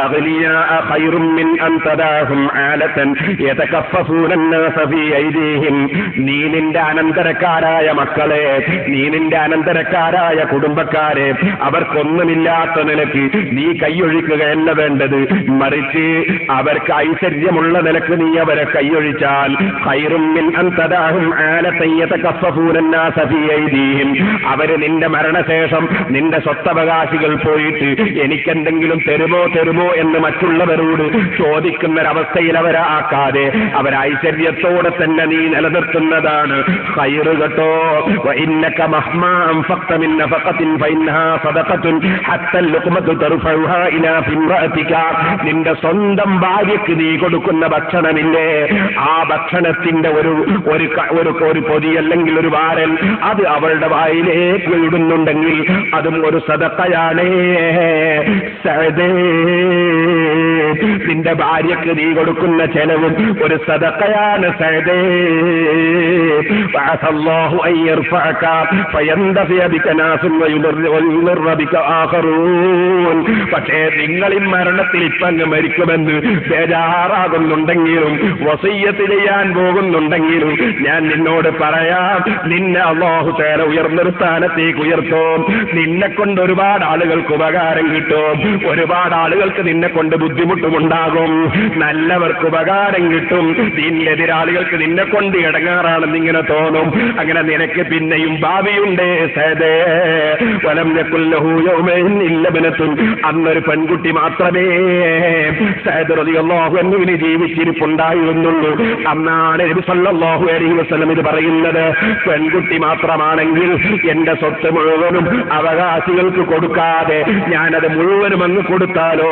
അഗ്ലിയാ ഖൈറും മിൻ അൻതദാഹും ആലതൻ യതകഫഫൂന الناس في ايديهم. നീ നിന്റെ അനന്തരക്കാരായ മക്കളെ, നീ നിന്റെ അനന്തരക്കാരായ കുടുംബക്കാരെ അവർക്കൊന്നുമില്ലാത്ത നിലയ്ക്ക് നീ കൈയൊഴിക്കുകയല്ല വേണ്ടത്, മറിച്ച് അവർക്ക് ഐശ്വര്യമുള്ള നിലക്ക് നീ അവരെ കൈയൊഴിച്ചാൽ ഖൈറും മിൻ അൻതദാഹും ആലതൻ യതകഫഫൂന الناس في ايديهم. അവര് നിന്റെ മരണശേഷം നിന്റെ സ്വത്തവകാശികൾ പോയിട്ട് എനിക്കെന്തെങ്കിലും തരുമോ എന്ന് മറ്റുള്ളവരോട് ചോദിക്കുന്നൊരവസ്ഥയിൽ അവരെ ആക്കാതെ അവരെ ഐശ്വര്യത്തോടെ തന്നെ നീ നിലനിർത്തുന്നതാണ് ഖൈറ് കേട്ടോ. വഇന്നക മഹ്മാ അൻഫഖത മിൻ നഫഖത്തിൻ ഫഇന്നഹാ സദഖത്തുൻ ഹത്ത ലുഖ്മതു തർഫഉഹാ ഇലാ ഫിംറഅതിക. നിന്റെ സ്വന്തം ഭാര്യയ്ക്ക് നീ കൊടുക്കുന്ന ഭക്ഷണമില്ലേ, ആ ഭക്ഷണത്തിന്റെ ഒരു പൊതി അല്ലെങ്കിൽ ഒരു വാരൽ അത് അവളുടെ വായിലേക്ക് ഇടുന്നുണ്ടെങ്കിൽ അതും ഒരു സദഖയാണ്. സഅദേ, നിന്റെ ഭാര്യക്ക് നീ കൊടുക്കുന്ന ചെലവും ഒരു സദഖയാണ് സഅദേ. ഫഅസല്ലാഹു അൻ യർഫഅക ഫയന്തഫിയ ബിക നാസുൻ വയുദർറ ബിക ആഖറൂൻ. പക്ഷേ നിങ്ങൾ ഈ മരണത്തിൽ ഇപ്പങ്ങ് മരിക്കുമെന്ന് ബേജാറാകുന്നുണ്ടെങ്കിലും വസിയ്യത്ത് ചെയ്യാൻ പോകുന്നുണ്ടെങ്കിലും ഞാൻ നിന്നോട് പറയാം, നിന്നെ അല്ലാഹു തആല ഉയർന്നൊരു സ്ഥാനത്തേക്ക് ഉയർത്തും. നിന്നെ കൊണ്ട് ഒരുപാട് ആളുകൾക്ക് ഉപകാരം കിട്ടും, ഒരുപാട് ആളുകൾക്ക് നിന്നെ കൊണ്ട് ബുദ്ധിമുട്ടുമുണ്ടാകും, നല്ലവർക്ക് ഉപകാരം കിട്ടും, നിന്റെ എതിരാളികൾക്ക് നിന്നെ കൊണ്ട് ഇടങ്ങാറാണെന്ന് ഇങ്ങനെ തോന്നും. അങ്ങനെ നിനക്ക് പിന്നെയും ഭാവിയുണ്ട് സഅദേ. വലം യകുൽ ലഹു യൗമൈൻ ഇല്ല ബനത്തുൻ, അന്നൊരു പെൺകുട്ടി മാത്രമേ സഅദ് റളിയല്ലാഹു അൻഹുവിന് ജീവിച്ചിരിപ്പുണ്ടായിരുന്നുള്ളൂ. അന്നാണ് നബി സല്ലല്ലാഹു അലൈഹി വസല്ലം ഇത് പറയുന്നത്. പെൺകുട്ടി മാത്രമാണെങ്കിൽ എന്റെ സ്വത്ത് മുഴുവനും അവകാശികൾക്ക് കൊടുക്കാതെ ഞാനത് മുഴുവനും അങ്ങ് കൊടുത്താലോ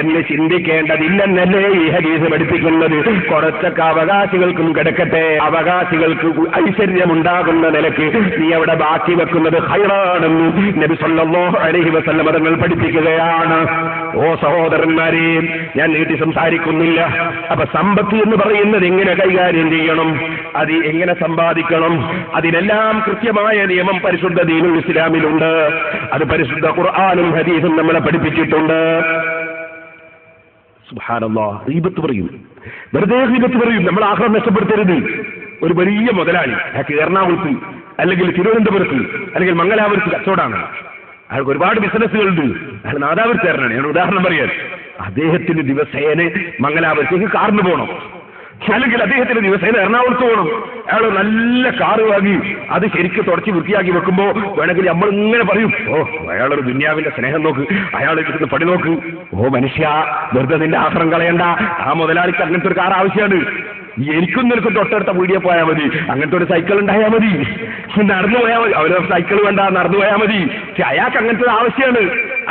എന്ന് ചിന്തിക്കേണ്ടതില്ലെന്നല്ലേ ഈ ഹദീസ് പഠിപ്പിക്കുന്നത്. കുറച്ചൊക്കെ അവകാശികൾക്കും കിടക്കട്ടെ, അവകാശികൾക്ക് ഐശ്വര്യമുണ്ടാകുന്ന നിലയ്ക്ക് നീ അവിടെ ബാക്കി വെക്കുന്നത് ഖൈറാണെന്ന് നബി സല്ലല്ലാഹു അലൈഹി വസല്ലം തങ്ങൾ പഠിപ്പിക്കുകയാണ്. ഓ സഹോദരന്മാരെ, ഞാൻ നീട്ടി സംസാരിക്കുന്നില്ല. അപ്പൊ സമ്പത്ത് എന്ന് പറയുന്നത് എങ്ങനെ കൈകാര്യം ചെയ്യണം, അത് എങ്ങനെ സമ്പാദിക്കണം, അതിനെല്ലാം കൃത്യമായ നിയമം പരിശുദ്ധ ദീനുൽ ഇസ്ലാമിലുണ്ട്. അത് പരിശുദ്ധ ഖുർആനും ഹദീസും നമ്മളെ പഠിപ്പിച്ചിട്ടുണ്ട്. സുബ്ഹാനല്ലാഹ്, ഗീബത്ത് പറയും, വെറുതെ ഗീബത്ത് പറയും. നമ്മൾ ആഖിറത്ത് നഷ്ടപ്പെടുത്തരുത്. ഒരു വലിയ മുതലാളി, അയാൾക്ക് എറണാകുളത്ത് അല്ലെങ്കിൽ തിരുവനന്തപുരത്ത് അല്ലെങ്കിൽ മംഗലാപുരത്ത് കച്ചവടമാണ്, അയാൾക്ക് ഒരുപാട് ബിസിനസ്സുകളുണ്ട്, അയാൾ നാദാപുരത്തുകാരനാണ്. ഞാൻ ഉദാഹരണം പറയാൻ, അദ്ദേഹത്തിന് ദിവസേന മംഗലാപുരത്തേക്ക് കാറിന് പോകണം, അല്ലെങ്കിൽ അദ്ദേഹത്തിന് ദിവസേന എറണാകുളത്ത് പോകണം. അയാൾ നല്ല കാറ് വാങ്ങി അത് ശരിക്ക് തുടച്ച് വൃത്തിയാക്കി വെക്കുമ്പോൾ വേണമെങ്കിൽ നമ്മൾ ഇങ്ങനെ പറയും, ഓ അയാളൊരു ദുന്യാവിന്റെ സ്നേഹം നോക്ക്, അയാൾ എടുക്കുന്ന പണി നോക്ക്. ഓ മനുഷ്യ, വെറുതെ നിന്റെ ആശ്രയം കളയണ്ട, ആ മുതലാളിക്ക് അങ്ങനത്തെ ഒരു കാർ ആവശ്യമാണ്. എനിക്കും നിനക്കും തൊട്ടടുത്ത വീടിയെ പോയാൽ മതി, അങ്ങനത്തെ ഒരു സൈക്കിൾ ഉണ്ടായാൽ മതി, നടന്നു പോയാൽ മതി. അവരൊരു സൈക്കിൾ വേണ്ട, നടന്നു പോയാൽ മതി. പക്ഷെ അയാൾക്ക് അങ്ങനത്തെ ഒരു ആവശ്യമാണ്.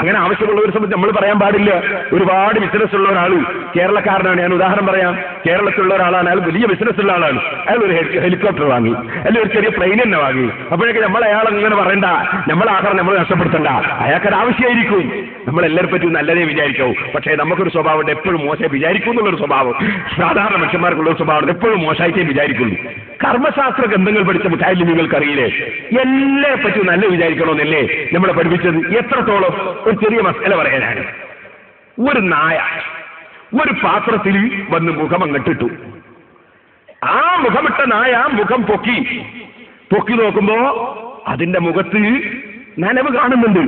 അങ്ങനെ ആവശ്യമുള്ളവരെ സംബന്ധിച്ച് നമ്മൾ പറയാൻ പാടില്ല. ഒരുപാട് ബിസിനസ് ഉള്ള ഒരാൾ, കേരളക്കാരനാണ്, ഞാൻ ഉദാഹരണം പറയാം, കേരളത്തിലുള്ള ഒരാളാണ്, അയാൾ വലിയ ബിസിനസ് ഉള്ള ആളാണ്, അയാൾ ഒരു ഹെലികോപ്റ്റർ വാങ്ങി, അല്ലെങ്കിൽ ഒരു ചെറിയ പ്ലെയിൻ തന്നെ വാങ്ങി. അപ്പോഴേക്ക് നമ്മൾ അയാൾ അങ്ങനെ പറയണ്ട, നമ്മൾ ആഹാരം നമ്മൾ നഷ്ടപ്പെടുത്തണ്ട, അയാൾക്കത് ആവശ്യമായിരിക്കും. നമ്മളെല്ലാവരും പറ്റി നല്ലതേ വിചാരിക്കാവൂ, പക്ഷേ നമുക്കൊരു സ്വഭാവം എപ്പോഴും മോശം വിചാരിക്കും എന്നുള്ളൊരു സ്വഭാവം, സാധാരണ മനുഷ്യന്മാർക്കുള്ളൊരു സ്വഭാവം എപ്പോഴും മോശമായിട്ടേ വിചാരിക്കുള്ളൂ. കർമ്മശാസ്ത്ര ഗ്രന്ഥങ്ങൾ പഠിച്ച മുട്ടായാലും നിങ്ങൾക്കറിയില്ലേ, എല്ലാം പറ്റി നല്ല വിചാരിക്കണമെന്നല്ലേ നമ്മളെ പഠിപ്പിച്ചത്. എത്രത്തോളം, ഒരു ചെറിയ മസല പറയാനാണ്. ഒരു നായ ഒരു പാത്രത്തിൽ വന്ന് മുഖം അങ്ങട്ടിട്ടു. ആ മുഖമിട്ട നായ മുഖം പൊക്കി നോക്കുമ്പോ അതിന്റെ മുഖത്ത് നനവ് കാണുന്നുണ്ട്.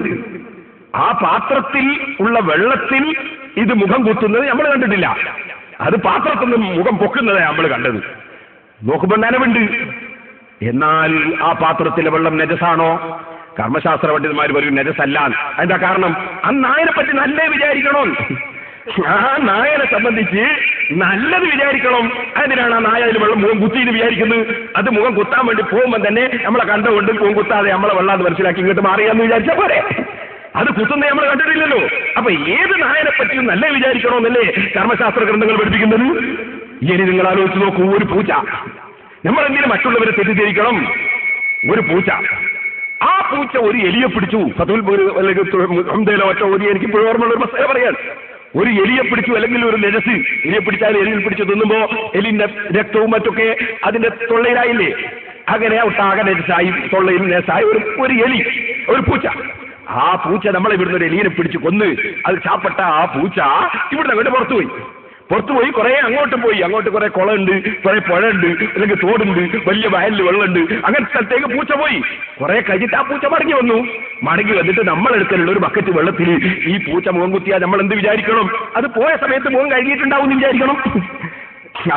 ആ പാത്രത്തിൽ ഉള്ള വെള്ളത്തിൽ ഇത് മുഖം കുത്തുന്നത് നമ്മൾ കണ്ടിട്ടില്ല, അത് പാത്രത്തിൽ നിന്ന് മുഖം പൊക്കുന്നതാണ് നമ്മൾ കണ്ടത്. നോക്കുമ്പോൾ നനവുണ്ട്. എന്നാൽ ആ പാത്രത്തിലെ വെള്ളം നജസാണോ? കർമ്മശാസ്ത്ര പണ്ഡിതന്മാർ പറയും നജസല്ല. അതിന്റെ കാരണം ആ നായനെ പറ്റി നല്ല വിചാരിക്കണോ. ആ നായനെ സംബന്ധിച്ച് നല്ലത് വിചാരിക്കണം. അതിനാണ് ആ നായ അതിൽ വെള്ളം മുഖം കുത്തിന്ന് വിചാരിക്കുന്നത്. അത് മുഖം കുത്താൻ വേണ്ടി പോകുമ്പോൾ തന്നെ നമ്മളെ കണ്ടുകൊണ്ട് മുഖം കുത്താതെ നമ്മളെ വെള്ളാന്ന് മനസ്സിലാക്കി ഇങ്ങോട്ട് മാറിയാന്ന് വിചാരിച്ചാൽ പോരെ. അത് കുത്തുന്നത് നമ്മൾ കണ്ടിട്ടില്ലല്ലോ. അപ്പൊ ഏത് നായനെ പറ്റിയും നല്ല വിചാരിക്കണമെന്നല്ലേ കർമ്മശാസ്ത്ര ഗ്രന്ഥങ്ങൾ പഠിപ്പിക്കുന്നത്. ഇനി നിങ്ങൾ ആലോചിച്ച് നോക്കൂ, ഒരു പൂച്ച. നമ്മളെന്തിനും മറ്റുള്ളവരെ തെറ്റിദ്ധരിക്കണം. ഒരു പൂച്ച, ആ പൂച്ച ഒരു എലിയെ പിടിച്ചു. അല്ലെങ്കിൽ എനിക്ക് ഓർമ്മയുള്ള ഒരു മസാല പറയാൻ, ഒരു എലിയെ പിടിച്ചു, അല്ലെങ്കിൽ ഒരു നെരസ് എലിയെ പിടിച്ചാൽ എലിയിൽ പിടിച്ചു തിന്നുമ്പോ എലിന്റെ രക്തവും മറ്റൊക്കെ അതിന്റെ തൊള്ളയിലായില്ലേ, അങ്ങനെ ഒട്ടാകെ നെരസായി തൊള്ളയിൽ നെരസായി ഒരു എലി, ഒരു പൂച്ച. ആ പൂച്ച നമ്മളെ ഇവിടുന്ന് ഒരു എലിയെ പിടിച്ച് കൊന്ന് അത് ചാപ്പട്ട ആ പൂച്ച ഇവിടുന്ന് അങ്ങോട്ട് പുറത്തുപോയി കുറെ അങ്ങോട്ട് പോയി. അങ്ങോട്ട് കുറെ കുളമുണ്ട്, കുറെ പുഴയുണ്ട്, അല്ലെങ്കിൽ തോടുണ്ട്, വലിയ വയലിൽ വെള്ളമുണ്ട്. അങ്ങനത്തെ സ്ഥലത്തേക്ക് പൂച്ച പോയി. കുറെ കഴിഞ്ഞിട്ട് ആ പൂച്ച മടങ്ങി വന്നിട്ട് നമ്മളെടുക്കലുള്ള ഒരു ബക്കറ്റ് വെള്ളത്തിൽ ഈ പൂച്ച മുഖം കുത്തിയാൽ നമ്മൾ എന്ത് വിചാരിക്കണം? അത് പോയ സമയത്ത് മുഖം കഴുകിയിട്ടുണ്ടാവും എന്ന് വിചാരിക്കണം.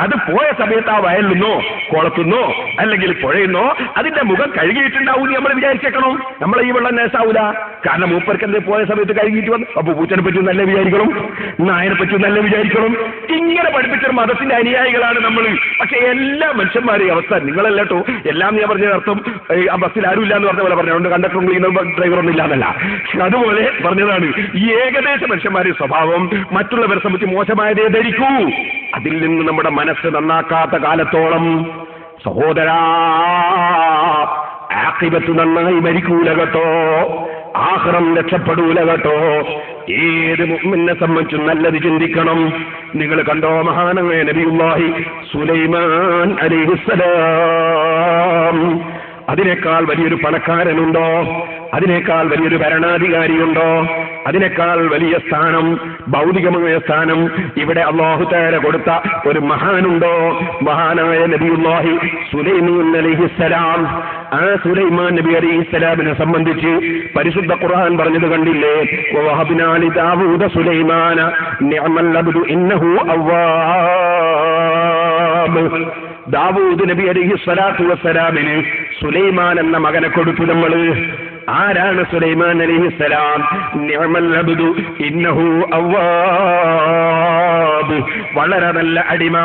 അത് പോയ സമയത്ത് ആ വയലിന്നോ കുളത്തുനിന്നോ അല്ലെങ്കിൽ പുഴയുന്നോ അതിന്റെ മുഖം കഴുകിയിട്ടുണ്ടാവും നമ്മൾ വിചാരിച്ചേക്കണം. നമ്മളെ ഈ വെള്ളം നേസാവൂല. കാരണം മൂപ്പർക്ക് പോയ സമയത്ത് കഴുകിയിട്ട് വന്നു. അപ്പൊ പൂച്ചനെ പറ്റും നല്ല വിചാരിക്കണം, നായനെ പറ്റും നല്ല വിചാരിക്കണം. ഇങ്ങനെ പഠിപ്പിച്ച മതത്തിന്റെ അനുയായികളാണ് നമ്മൾ. പക്ഷെ എല്ലാ മനുഷ്യന്മാരെയും അവസ്ഥ നിങ്ങളല്ലോ. എല്ലാം ഞാൻ പറഞ്ഞ അർത്ഥം ആ ബസ്സിൽ ആരും ഇല്ല എന്ന് പറഞ്ഞ പോലെ പറഞ്ഞു. അതുകൊണ്ട് കണ്ടക്ടറും ക്ലീനറും ഡ്രൈവറൊന്നും ഇല്ലാന്നല്ല. അതുപോലെ പറഞ്ഞതാണ് ഈ ഏകദേശ മനുഷ്യന്മാരുടെ സ്വഭാവം മറ്റുള്ളവരെ സംബന്ധിച്ച് മോശമായതേ ധരിക്കൂ. അതിൽ നിന്ന് നമ്മുടെ മനസ്സ് നന്നാക്കാത്ത കാലത്തോളം സഹോദരാ ആഖിബത്ത് നന്നായി മരിക്കൂല കേട്ടോ, ആഖിറം രക്ഷപ്പെടൂല കേട്ടോ. ഏത് മുഅ്മിനെ സംബന്ധിച്ചും നല്ലത് ചിന്തിക്കണം. നിങ്ങൾ കണ്ടോ മഹാനായ നബിയുല്ലാഹി സുലൈമാൻ അലൈഹിസ്സലാം. അതിനേക്കാൾ വലിയൊരു പണക്കാരനുണ്ടോ? അതിനേക്കാൾ വലിയൊരു ഭരണാധികാരിയുണ്ടോ? അതിനേക്കാൾ വലിയ സ്ഥാനം, ഭൗതികമായ സ്ഥാനം ഇവിടെ അല്ലാഹു തആല കൊടുത്ത ഒരു മഹാനുണ്ടോ? മഹാനായ നബിയുല്ലാഹി സുലൈമാൻ അലൈഹിസ്സലാം. ആ സുലൈമാൻ നബി അലൈഹിസ്സലാമിനെ സംബന്ധിച്ച് പരിശുദ്ധ ഖുർആൻ പറഞ്ഞത് കണ്ടില്ലേ? വഹബ്നാ ലിദാവൂദ സുലൈമാന നിഅമൽ അബ്ദു ഇന്നഹു അവ്വാബ്. ദാവൂദ് നബി അലൈഹിസ്സലാത്തു വസ്സലാമിന് സുലൈമാൻ എന്ന മകനെ കൊടുത്തു നമ്മൾ. ആരാണ് സുലൈമാൻ അലൈഹിസ്സലാം? നിഅമൽ അബ്ദു ഇന്നഹു അവ്വാബ്. വളരെ നല്ല അടിമ,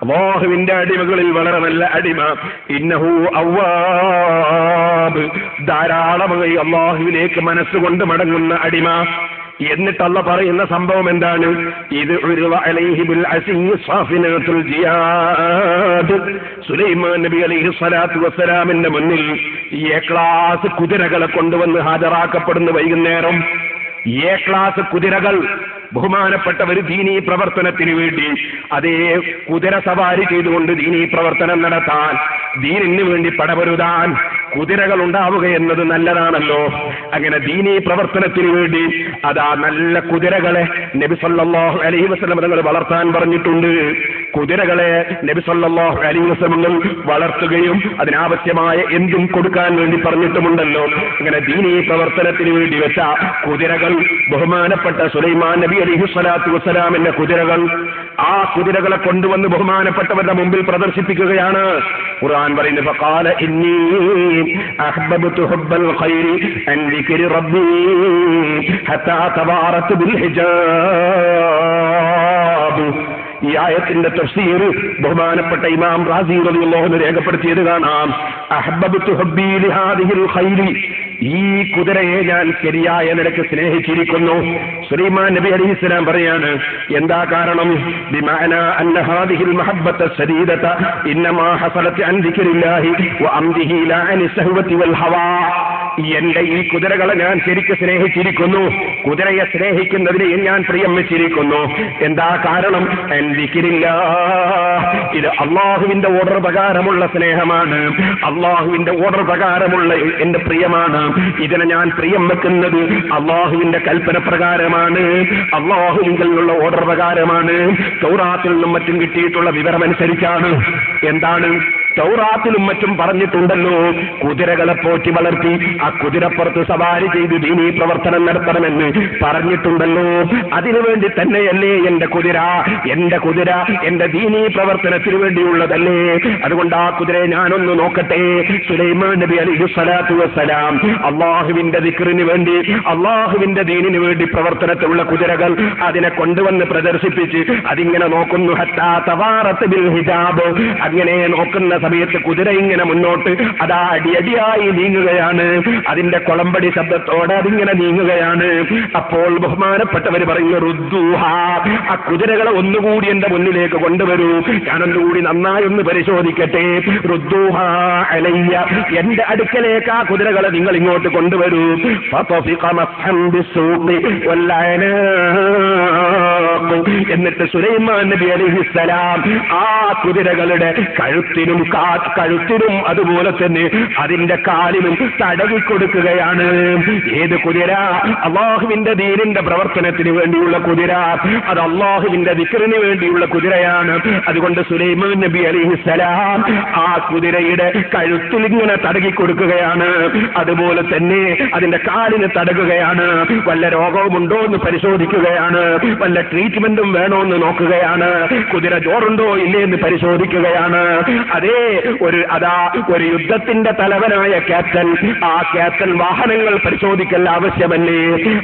അല്ലാഹുവിന്റെ അടിമകളിൽ വളരെ നല്ല അടിമ. ഇന്നഹു അവ്വാബ്, ധാരാളമായി അല്ലാഹുവിലേക്ക് മനസ്സുകൊണ്ട് മടങ്ങുന്ന അടിമ. എന്നിട്ട് അല്ലാഹു പറയുന്ന സംഭവം എന്താണ്? ഇത് അലൈഹി ബിൽ അസിയ്യി സാഫിനാത്തുൽ ജിയാദ്. സുലൈമാൻ നബി അലൈഹി സ്വലാത്തു വസ്സലാമിന്റെ മുന്നിൽ എ ക്ലാസ് കുതിരകളെ കൊണ്ടുവന്ന് ഹാജരാക്കപ്പെടുന്ന വൈകുന്നേരം. എ ക്ലാസ് കുതിരകൾ ബഹുമാനപ്പെട്ടവർ ദീനീ പ്രവർത്തനത്തിന് വേണ്ടി അതേ കുതിര സവാരി ചെയ്തുകൊണ്ട് ദീനീ പ്രവർത്തനം നടത്താൻ, ദീനിന് വേണ്ടി പടപൊരുതാൻ കുതിരകൾ ഉണ്ടാവുക എന്നത് നല്ലതാണല്ലോ. അങ്ങനെ ദീനീ പ്രവർത്തനത്തിന് വേണ്ടി അതാ നല്ല കുതിരകളെ നബി സല്ലല്ലാഹു അലൈഹി വസല്ലം തങ്ങൾ വളർത്താൻ പറഞ്ഞിട്ടുണ്ട്. കുതിരകളെ നബി സല്ലല്ലാഹു അലൈഹി വസല്ലം വളർത്തുകയും അതിനാവശ്യമായ എന്തും കൊടുക്കാൻ വേണ്ടി പറഞ്ഞിട്ടുമുണ്ടല്ലോ. അങ്ങനെ ദീനീ പ്രവർത്തനത്തിന് വേണ്ടി വെച്ച കുതിരകൾ ബഹുമാനപ്പെട്ട സുലൈമാൻ നബി അലൈഹി സ്വലാത്തു വസ്സലാമിന്റെ കുതിരകൾ. ആ കുതിരകളെ കൊണ്ടുവന്ന് ബഹുമാനപ്പെട്ടവരുടെ മുമ്പിൽ പ്രദർശിപ്പിക്കുകയാണ്. ഖുർആൻ പറയുന്നു, ഫഖാല ഇന്നി അഹ്ബബ്തു ഹുബ്ബൽ ഖൈരി അൻ ദിക്രി റബ്ബി ഹത്താ തബാറത് ബിൽ ഹിജാബ്. ഈ ആയത്തിന്റെ തഫ്സീർ ബഹുമാനപ്പെട്ട ഇമാം റാസി റളിയല്ലാഹു അൻഹു രേഖപ്പെടുത്തിയത് കാണാം. അഹ്ബബ്തു ഹുബ്ബി ലിഹാദിഹിൽ ഖൈരി, ഈ കുതിരയെ ഞാൻ ശരിയായ നിലയ്ക്ക് സ്നേഹിച്ചിരിക്കുന്നു. സുലൈമാൻ നബി അലൈഹിസ്സലാം പറയാണ്, എന്താ കാരണം? ബിമഅന അന്ന ഹാദിഹിൽ മഹബ്ബത ശദീദത ഇന്നമാ ഹസലത് അൻ ദിക്രില്ലാഹി വ അംദിഹി ലാ അൻ ശഹവതി വൽ ഹവാ. എന്റെ ഈ കുതിരകളെ ഞാൻ ശരിക്ക് സ്നേഹിച്ചിരിക്കുന്നു. കുതിരയെ സ്നേഹിക്കുന്നതിന് ഞാൻ പ്രിയം വെച്ചിരിക്കുന്നു. എന്താ കാരണം? അൻ ദിക്രില്ലാഹ്, ഇത് അല്ലാഹുവിന്റെ ഓർഡർ പ്രകാരമുള്ള സ്നേഹമാണ്. അല്ലാഹുവിന്റെ ഓർഡർ പ്രകാരമുള്ള എന്റെ പ്രിയമാണ്. ഇതിനെ ഞാൻ പ്രിയം വെക്കുന്നത് അള്ളാഹുവിന്റെ കൽപ്പന പ്രകാരമാണ്, അള്ളാഹുവിൽ നിന്നുള്ള ഓർഡർ പ്രകാരമാണ്. തൗറാത്തിൽ നിന്നും മറ്റും കിട്ടിയിട്ടുള്ള വിവരമനുസരിച്ചാണ്. എന്താണ് തൗറാത്തിലും മറ്റും പറഞ്ഞിട്ടുണ്ടല്ലോ, കുതിരകളെ പോറ്റി വളർത്തി ആ കുതിരപ്പുറത്ത് സവാരി ചെയ്ത് ദീനീ പ്രവർത്തനം നടത്തണമെന്ന് പറഞ്ഞിട്ടുണ്ടല്ലോ. അതിനുവേണ്ടി തന്നെയല്ലേ എന്റെ കുതിര എന്റെ ദീനീ പ്രവർത്തനത്തിന് വേണ്ടിയുള്ളതല്ലേ? അതുകൊണ്ട് ആ കുതിരയെ ഞാനൊന്ന് നോക്കട്ടെ. സുലൈമാൻ നബി അലൈഹി സ്വലാത്തു വസ്സലാം അള്ളാഹുവിന്റെ ദിക്റിന് വേണ്ടി, അള്ളാഹുവിന്റെ ദീനിന് വേണ്ടി പ്രവർത്തനത്തിലുള്ള കുതിരകൾ അതിനെ കൊണ്ടുവന്ന് പ്രദർശിപ്പിച്ച് അതിങ്ങനെ നോക്കുന്നു. ഹത്താ തവാറത്ത് ബിൽ ഹിജാബ്. അങ്ങനെ നോക്കുന്ന സമയത്ത് കുതിര ഇങ്ങനെ മുന്നോട്ട് അതാ അടിയടിയായി നീങ്ങുകയാണ്. അതിന്റെ കൊളമ്പടി ശബ്ദത്തോടെ അതിങ്ങനെ നീങ്ങുകയാണ്. അപ്പോൾ ബഹുമാനപ്പെട്ടവർ പറയുന്നു, റുദ്ദൂഹ, ആ കുതിരകളെ ഒന്നുകൂടി എന്റെ മുന്നിലേക്ക് കൊണ്ടുവരൂ, ഞാനൊന്നുകൂടി നന്നായി ഒന്ന് പരിശോധിക്കട്ടെ. റുദ്ദൂഹ അലയ്യ, എന്റെ അടുക്കലേക്ക് ആ കുതിരകളെ നിങ്ങൾ ഇങ്ങോട്ട് കൊണ്ടുവരൂ. എന്നിട്ട് സുലൈമാൻ നബി അലൈഹിസ്സലാം ആ കുതിരകളുടെ കഴുത്തിനും അതുപോലെ തന്നെ അതിന്റെ കാലിനും തടവി കൊടുക്കുകയാണ്. ഏത് കുതിര? അള്ളാഹുവിന്റെ ദീനിന്റെ പ്രവർത്തനത്തിന് വേണ്ടിയുള്ള കുതിര, അത് അള്ളാഹുവിന്റെ ദിക്റിന് വേണ്ടിയുള്ള കുതിരയാണ്. അതുകൊണ്ട് സുലൈമാൻ നബി അലൈഹിസ്സലാം ആ കുതിരയുടെ കഴുത്തിൽ ഇങ്ങനെ തടകി കൊടുക്കുകയാണ്. അതുപോലെ തന്നെ അതിന്റെ കാലിന് തടകുകയാണ്. വല്ല രോഗവുമുണ്ടോ എന്ന് പരിശോധിക്കുകയാണ്. വല്ല ട്രീറ്റ്മെന്റും വേണോ എന്ന് നോക്കുകയാണ്. കുതിര ജോറുണ്ടോ ഇല്ലേ എന്ന് പരിശോധിക്കുകയാണ്. അതേ ഒരു യുദ്ധത്തിന്റെ തലവനായ ക്യാപ്റ്റൻ, ആ ക്യാപ്റ്റൻ വാഹനങ്ങൾ പരിശോധിക്കൽ ആവശ്യമല്ലേ?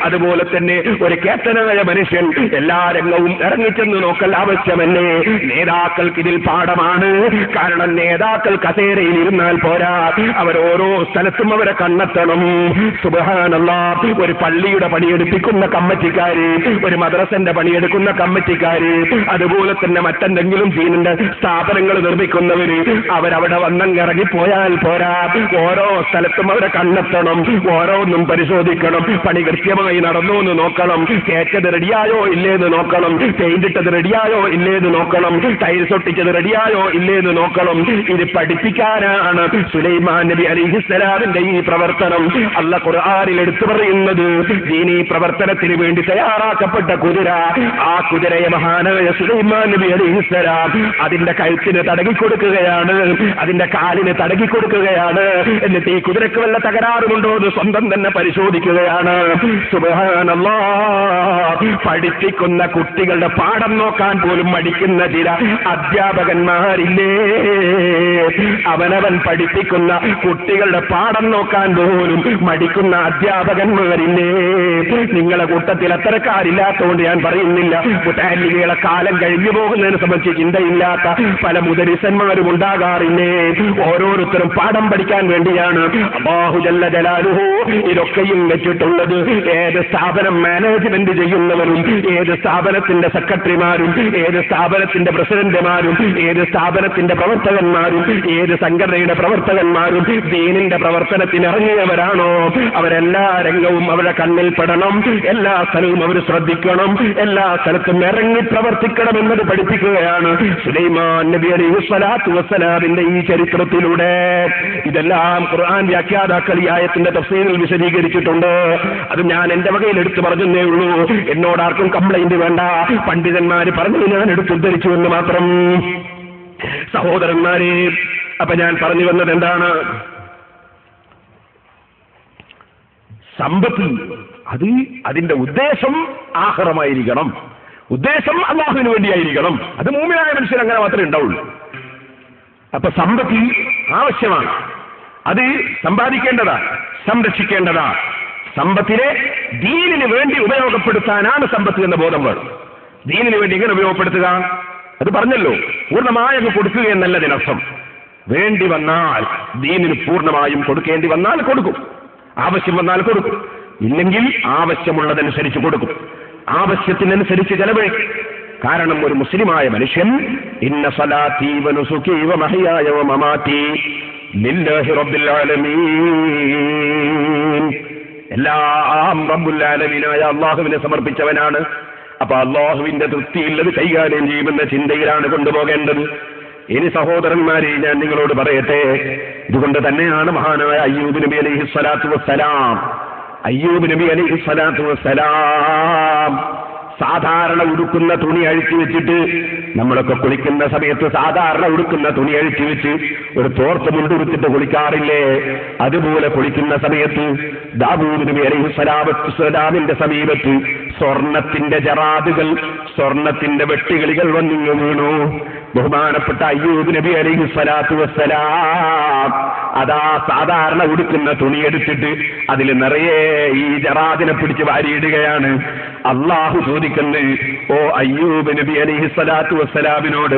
അതുപോലെ തന്നെ ഒരു ക്യാപ്റ്റനായ മനുഷ്യൻ എല്ലാ രംഗവും ഇറങ്ങിച്ചെന്ന് നോക്കൽ ആവശ്യമല്ലേ? നേതാക്കൾക്ക് ഇതിൽ പാഠമാണ്. കാരണം നേതാക്കൾ കസേരയിൽ ഇരുന്നാൽ പോരാ, അവർ ഓരോ സ്ഥലത്തും അവരെ കണ്ടെത്തണം. സുബ്ഹാനല്ലാഹ്, ഒരു പള്ളിയുടെ പണിയെടുപ്പിക്കുന്ന കമ്മിറ്റിക്കാര്, ഒരു മദ്രസന്റെ പണിയെടുക്കുന്ന കമ്മിറ്റിക്കാര്, അതുപോലെ തന്നെ മറ്റെന്തെങ്കിലും ദീനിന്റെ സ്ഥാപനങ്ങൾ നിർമ്മിക്കുന്നവര്, അവരവിടെ വന്നങ്ങിറങ്ങിപ്പോയാൽ പോരാ, ഓരോ സ്ഥലത്തും അവരെ കണ്ടെത്തണം, ഓരോന്നും പരിശോധിക്കണം. പണി കൃത്യമായി നടന്നു എന്ന് നോക്കണം. തേച്ചത് റെഡിയായോ ഇല്ലേന്ന് നോക്കണം. പെയിന്റ് ഇട്ടത് റെഡിയായോ ഇല്ലേന്ന് നോക്കണം. ടൈൽസ് ഒട്ടിച്ചത് റെഡിയായോ ഇല്ലേന്ന് നോക്കണം. ഇത് പഠിപ്പിക്കാനാണ് സുലൈമാൻ നബി അലൈഹിസ്സലാമിന്റെ ഈ പ്രവർത്തനം. അല്ലാഹു ഖുർആനിൽ എടുത്തു പറയുന്നത്, ദീനീ പ്രവർത്തനത്തിന് വേണ്ടി തയ്യാറാക്കപ്പെട്ട കുതിര, ആ കുതിരയെ മഹാനായ സുലൈമാൻ നബി അലൈഹിസ്സലാം അതിന്റെ കഴുത്തിന് തടകിക്കൊടുക്കുകയാണ്, അതിന്റെ കാലിന് തടകിക്കൊടുക്കുകയാണ്. എന്നിട്ട് ഈ കുതിരക്ക് വല്ല തകരാറുമുണ്ടോ എന്ന് സ്വന്തം തന്നെ പരിശോധിക്കുകയാണ്. സുബ്ഹാനല്ലാഹ്, പഠിപ്പിക്കുന്ന കുട്ടികളുടെ പാഠം നോക്കാൻ പോലും മടിക്കുന്ന ചില അധ്യാപകന്മാരില്ലേ? അവനവൻ പഠിപ്പിക്കുന്ന കുട്ടികളുടെ പാഠം നോക്കാൻ പോലും മടിക്കുന്ന അധ്യാപകന്മാരില്ലേ? നിങ്ങളെ കൂട്ടത്തിൽ അത്തരക്കാരില്ലാത്തതുകൊണ്ട് ഞാൻ പറയുന്നില്ല. മുതഅല്ലിമുകളെ കാലം കഴിഞ്ഞു പോകുന്നതിനെ സംബന്ധിച്ച് ചിന്തയില്ലാത്ത പല മുദരിസന്മാരും ഉണ്ടാകാറില്ലേ? ഓരോരുത്തരും പാഠം പഠിക്കാൻ വേണ്ടിയാണ് അല്ലാഹു ജല്ല ജലാലുഹു ഇതൊക്കെയും വെച്ചിട്ടുള്ളത്. ഏത് സ്ഥാപനം മാനേജ്മെന്റ് ചെയ്യുന്നവരും, ഏത് സ്ഥാപനത്തിന്റെ സെക്രട്ടറിമാരും, ഏത് സ്ഥാപനത്തിന്റെ പ്രസിഡന്റുമാരും, ഏത് സ്ഥാപനത്തിന്റെ പ്രവർത്തകന്മാരും, ഏത് സംഘടനയുടെ പ്രവർത്തകന്മാരും ദീനിന്റെ പ്രവർത്തനത്തിന് ഇറങ്ങിയവരാണോ, അവരെല്ലാ രംഗവും അവരുടെ കണ്ണിൽ പെടണം. എല്ലാ സ്ഥലവും അവർ ശ്രദ്ധിക്കണം. എല്ലാ സ്ഥലത്തും ഇറങ്ങി പ്രവർത്തിക്കണം എന്നത് പഠിപ്പിക്കുകയാണ് സുലൈമാൻ നബി അലൈഹി സ്വലാത്തു വസ്സലാമിന്റെ ഈ ചരിത്രത്തിലൂടെ. ഇതെല്ലാം ഖുർആൻ വ്യാഖ്യാതാക്കൾ ഈ ആയത്തിന്റെ തഫ്സീറിൽ വിശദീകരിച്ചിട്ടുണ്ട്. അത് ഞാൻ എന്റെ വകയിൽ എടുത്തു പറഞ്ഞേ ഉള്ളൂ. എന്നോടാർക്കും കംപ്ലൈന്റ് വേണ്ട. പണ്ഡിതന്മാര് പറഞ്ഞു ഞാൻ എടുത്തുദ്ധരിച്ചു എന്ന് മാത്രം. സഹോദരന്മാരെ, അപ്പൊ ഞാൻ പറഞ്ഞു വന്നത് എന്താണ്? സമ്പത്ത് അതിന്റെ ഉദ്ദേശം ആഖിറമായിരിക്കണം. ഉദ്ദേശം അല്ലാഹുവിന് വേണ്ടിയായിരിക്കണം. അത് മുഅ്മിനായ മനുഷ്യൻ അങ്ങനെ മാത്രമേ ഉണ്ടാവുള്ളൂ. അപ്പൊ സമ്പത്ത് ആവശ്യമാണ്. അത് സമ്പാദിക്കേണ്ടതാ, സംരക്ഷിക്കേണ്ടതാ. സമ്പത്തിനെ ദീനിന് വേണ്ടി ഉപയോഗപ്പെടുത്താനാണ് സമ്പത്ത് എന്ന ബോധം വേണം. ദീനിന് വേണ്ടി എങ്ങനെ ഉപയോഗപ്പെടുത്തുക? അത് പറഞ്ഞല്ലോ, പൂർണ്ണമായി അങ്ങ് കൊടുക്കുക എന്നല്ല ഇതിനർത്ഥം. വേണ്ടി വന്നാൽ ദീനിന് പൂർണ്ണമായും കൊടുക്കേണ്ടി വന്നാൽ കൊടുക്കും, ആവശ്യം വന്നാൽ കൊടുക്കും, ഇല്ലെങ്കിൽ ആവശ്യമുള്ളതനുസരിച്ച് കൊടുക്കും, ആവശ്യത്തിനനുസരിച്ച് ചെലവഴിക്കും. കാരണം ഒരു മുസ്ലിമായ മനുഷ്യൻ ഇന്ന സലാത്തി വനുസുകി വമഹയായ വമമാതി ലില്ലാഹി റബ്ബിൽ ആലമീൻ, എല്ലാം റബ്ബുൽ ആലമീനായ അല്ലാഹുവിനെ സമർപ്പിച്ചവനാണ്. അപ്പൊ അല്ലാഹുവിന്റെ തൃപ്തിയുള്ളത് കൈകാര്യം ചെയ്യുമെന്ന ചിന്തയിലാണ് കൊണ്ടുപോകേണ്ടത്. ഇനി സഹോദരന്മാരെ, ഞാൻ നിങ്ങളോട് പറയട്ടെ, ഇതുകൊണ്ട് തന്നെയാണ് മഹാനായ അയ്യൂബ് നബി അലൈഹി സ്വലാത്തു വസ്സലാം സാധാരണ ഉടുക്കുന്ന തുണി അഴിച്ചു വെച്ചിട്ട്, നമ്മളൊക്കെ കുളിക്കുന്ന സമയത്ത് സാധാരണ ഉടുക്കുന്ന തുണി അഴിച്ചു വെച്ച് ഒരു തോർത്ത് മുണ്ടുടുത്തിട്ട് കുളിക്കാറില്ലേ? അതുപോലെ കുളിക്കുന്ന സമയത്ത് ദാവൂദ് നബി അലൈഹിസ്സലാമിന്റെ സമീപത്ത് സ്വർണത്തിന്റെ ജറാദുകൾ, സ്വർണത്തിന്റെ വെട്ടുകിളികൾ വന്നിങ്ങ് വീണു. ബഹുമാനപ്പെട്ട അയ്യൂബ് നബി അലൈഹിസ്സലാത്തു വസ്സലാം അതാ സാധാരണ ഉടുക്കുന്ന തുണിയെടുത്തിട്ട് അതിൽ നിറയെ ഈ ജറാദിനെ പിടിച്ച് വാരിയിടുകയാണ്. അള്ളാഹു ചോദിക്കുന്നു, ഓ അയ്യൂബ് നബി അലൈഹിസ്സലാത്തു വസ്സലാമിനോട്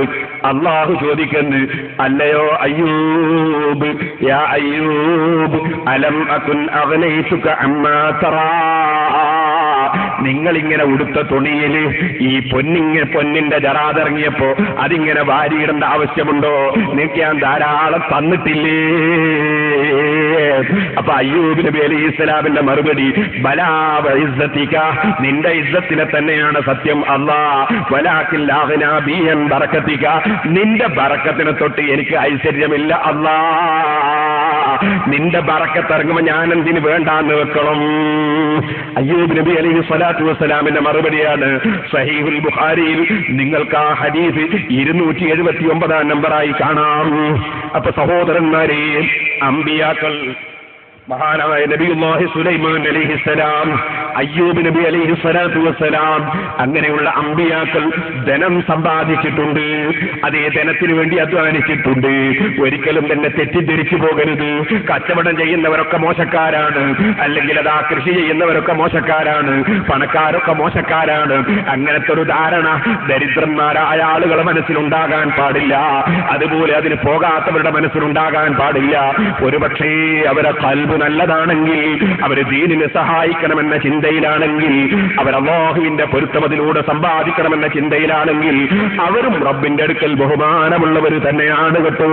അള്ളാഹു ചോദിക്കുന്നു, അല്ലയോ അയ്യൂബ്, യാ അയ്യൂബ്, അലം അകുൻ അഗ്നൈതുക അമ്മാ തറാ, നിങ്ങളിങ്ങനെ ഉടുത്ത തുണിയിൽ ഈ പൊന്നിന്റെ ജറാദിറങ്ങിയപ്പോ അതിങ്ങനെ വാരിയിടേണ്ട ആവശ്യമുണ്ടോ? നിങ്ങൾക്ക് ഞാൻ ധാരാളം തന്നിട്ടില്ലേ? അപ്പൊ അയ്യൂബ് നബി അലൈഹി സ്വലാമിന്റെ മറുപടി, ബലാ വഇസ്സതിക, നിന്റെ ഇസ്സത്തിനെ തന്നെയാണ് സത്യം അല്ലാ, വലാകിൻ ലാ ഗനാ ബി അൻ ബറകതിക, നിന്റെ ബറക്കത്തിനെ തൊട്ട് എനിക്ക് ഐശ്വര്യമില്ല അല്ലാ, നിന്റെ ബറക്കത്ത് ഇറങ്ങുമ്പോ ഞാൻ എന്തിന് വേണ്ടാന്ന് വെക്കണം? അയ്യൂബ് നബി അലൈഹി സ്വലാത്തു വസ്സലാമിന്റെ മറുപടിയാണ് സഹീഹുൽ ബുഖാരിയിൽ നിങ്ങൾക്ക് ആ ഹദീസ് 279 നമ്പറായി കാണാം. അപ്പൊ സഹോദരന്മാരെ, അമ്പിയാക്കൾ, മഹാനായ നബിയുല്ലാഹി സുലൈമാൻ അലൈഹിസ്സലാം, അയ്യൂബ് നബി അലൈഹി സ്വലാത്തു വസ്സലാം, അങ്ങനെയുള്ള അമ്പിയാക്കൾ ധനം സമ്പാദിച്ചിട്ടുണ്ട്. അതേ ധനത്തിന് വേണ്ടി അധ്വാനിച്ചിട്ടുണ്ട്. ഒരിക്കലും തന്നെ തെറ്റിദ്ധരിച്ചു പോകരുത്. കച്ചവടം ചെയ്യുന്നവരൊക്കെ മോശക്കാരാണ്, അല്ലെങ്കിൽ അതാ കൃഷി ചെയ്യുന്നവരൊക്കെ മോശക്കാരാണ്, പണക്കാരൊക്കെ മോശക്കാരാണ്, അങ്ങനത്തെ ഒരു ധാരണ ദരിദ്രന്മാരായ ആളുകളുടെ മനസ്സിലുണ്ടാകാൻ പാടില്ല. അതുപോലെ അതിന് പോകാത്തവരുടെ മനസ്സിലുണ്ടാകാൻ പാടില്ല. ഒരുപക്ഷേ അവരെ ഖൽബ് നല്ലതാണെങ്കിൽ, അവര് ദീനിനെ സഹായിക്കണമെന്ന ചിന്തയിലാണെങ്കിൽ, അവർ അല്ലാഹുവിന്റെ പൊരുത്തം അതിലൂടെ സമ്പാദിക്കണമെന്ന ചിന്തയിലാണെങ്കിൽ, അവരും റബ്ബിന്റെ അടുക്കൽ ബഹുമാനമുള്ളവർ തന്നെയാണ് കേട്ടോ.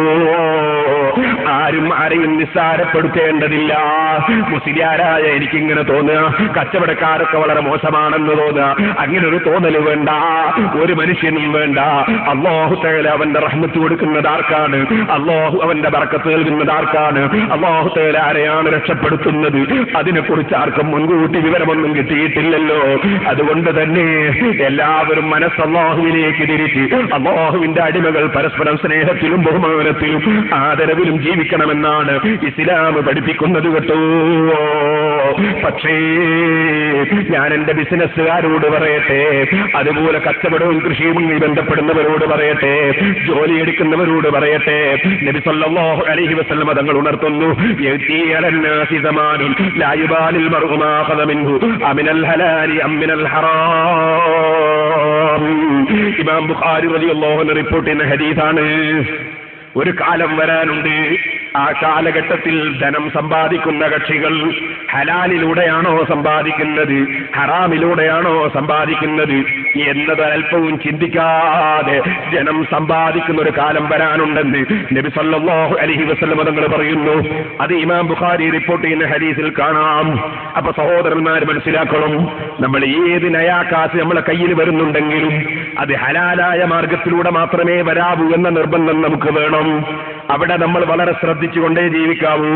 ആരും ആരെയും നിസ്സാരപ്പെടുത്തേണ്ടതില്ല. മുസ്ലിയാരായ എനിക്കിങ്ങനെ തോന്നുക, കച്ചവടക്കാരൊക്കെ വളരെ മോശമാണെന്ന് തോന്നുക, അങ്ങനെ ഒരു തോന്നൽ വേണ്ട, ഒരു മനുഷ്യനും വേണ്ട. അല്ലാഹു തആല അവന്റെ റഹ്മത്ത് കൊടുക്കുന്നത് ആർക്കാണ്? അല്ലാഹു അവന്റെ ബറക്കത്ത് നൽകുന്നത് ആർക്കാണ്? അല്ലാഹു തആല ആരെയാണ് രക്ഷപ്പെടുത്തുന്നത്? അതിനെക്കുറിച്ച് ആർക്കും മുൻകൂട്ടി വിവരമൊന്നും കിട്ടിയിട്ടില്ലല്ലോ. അതുകൊണ്ട് തന്നെ എല്ലാവരും മനസ്സ് അല്ലാഹുവിലേക്ക് തിരിച്ച് അല്ലാഹുവിന്റെ അടിമകൾ പരസ്പരം സ്നേഹത്തിലും ബഹുമാനത്തിലും ആദരവിലും ജീവിക്കണമെന്നാണ് ഇസ്ലാം പഠിപ്പിക്കുന്നത് കേട്ടോ. പക്ഷേ ഞാൻ എന്റെ ബിസിനസ്സുകാരോട് പറയട്ടെ, അതുപോലെ കച്ചവടവും കൃഷിയുമായി ബന്ധപ്പെടുന്നവരോട് പറയട്ടെ, ജോലിയെടുക്കുന്നവരോട് പറയട്ടെ, നബി സല്ലല്ലാഹു അലൈഹി വസല്ലം തങ്ങൾ ഉണർത്തുന്നു, യഅതി സമാനുൻ ലാ യുബാലിൽ മർഉ മാ ഖദ മിൻഹു അമിനൽ ഹലാലി അം മിനൽ ഹറാം. ഇമാം ബുഖാരി റളിയല്ലാഹു അൻഹു റിപ്പോർട്ട് ചെയ്യുന്ന ഹദീസാണ്. ഒരു കാലം വരാനുണ്ട്, ആ കാലഘട്ടത്തിൽ ധനം സമ്പാദിക്കുന്ന കക്ഷികൾ ഹലാലിലൂടെയാണോ സമ്പാദിക്കുന്നത്, ഹറാമിലൂടെയാണോ സമ്പാദിക്കുന്നത് എന്നത് അല്പവും ചിന്തിക്കാതെ ജനം സമ്പാദിക്കുന്ന ഒരു കാലം വരാനുണ്ടെന്ന് നബി സല്ലല്ലാഹു അലൈഹി വസല്ലം തങ്ങൾ പറയുന്നു. അത് ഇമാം ബുഖാരി റിപ്പോർട്ട് ചെയ്യുന്ന ഹദീസിൽ കാണാം. അപ്പൊ സഹോദരന്മാർ മനസ്സിലാക്കണം, നമ്മൾ ഏത് നയാക്കാസ് നമ്മളെ കയ്യിൽ വരുന്നുണ്ടെങ്കിലും അത് ഹലാലായ മാർഗത്തിലൂടെ മാത്രമേ വരാവൂ എന്ന നിർബന്ധം നമുക്ക് വേണം. അവിടെ നമ്മൾ വളരെ ശ്രദ്ധിച്ചുകൊണ്ടേ ജീവിക്കാവൂ.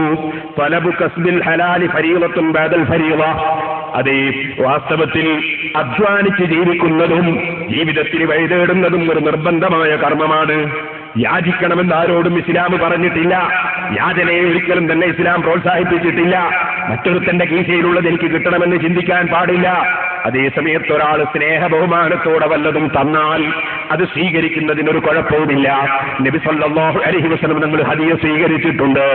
തലബു കസ്ബിൽ ഹലാലി ഫരീളത്തുൻ ബഅദൽ ഫരീള. അതെ, വാസ്തവത്തിൽ അധ്വാനിച്ച് ജീവിക്കുന്നതും ജീവിതത്തിൽ വഴിതേടുന്നതും ഒരു നിർബന്ധമായ കർമ്മമാണ്. യാചിക്കണമെന്ന് ആരോടും ഇസ്ലാം പറഞ്ഞിട്ടില്ല. യാചനയെ ഒരിക്കലും തന്നെ ഇസ്ലാം പ്രോത്സാഹിപ്പിച്ചിട്ടില്ല. മറ്റൊരുത്തന്റെ കീശയിലുള്ളത് എനിക്ക് കിട്ടണമെന്ന് ചിന്തിക്കാൻ പാടില്ല. അതേസമയത്ത് ഒരാൾ സ്നേഹ ബഹുമാനത്തോടെ വല്ലതും തന്നാൽ അത് സ്വീകരിക്കുന്നതിനൊരു കുഴപ്പവുമില്ല. നബി സല്ലല്ലാഹു അലൈഹി വസല്ലം തങ്ങൾ ഹദിയ സ്വീകരിച്ചിട്ടുണ്ട്.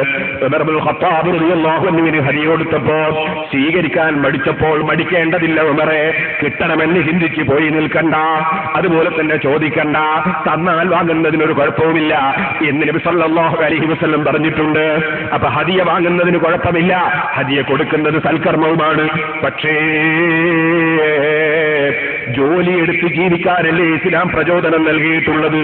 ഉമർ ഇബ്നുൽ ഖത്താബ് റളിയല്ലാഹു അൻഹുവിന് ഹദിയ കൊടുത്തപ്പോൾ സ്വീകരിക്കാൻ മടിച്ചപ്പോൾ, മടിക്കേണ്ടതില്ല ഉമറെ, കിട്ടണമെന്ന് ചിന്തിച്ച് പോയി നിൽക്കണ്ട, അതുപോലെ തന്നെ ചോദിക്കണ്ട, തന്നാൽ വാങ്ങുന്നതിനൊരു കുഴപ്പവുമില്ല എന്ന് നബി സല്ലല്ലാഹു അലൈഹി വസല്ലം പറഞ്ഞിട്ടുണ്ട്. അപ്പൊ ഹദിയ വാങ്ങുന്നതിന് കുഴപ്പമില്ല, ഹദിയ കൊടുക്കുന്നത് സൽക്കർമ്മവുമാണ്. പക്ഷേ ജോലിയെടുത്ത് ജീവിക്കാനല്ലേ ഇസ്ലാം പ്രചോദനം നൽകിയിട്ടുള്ളത്.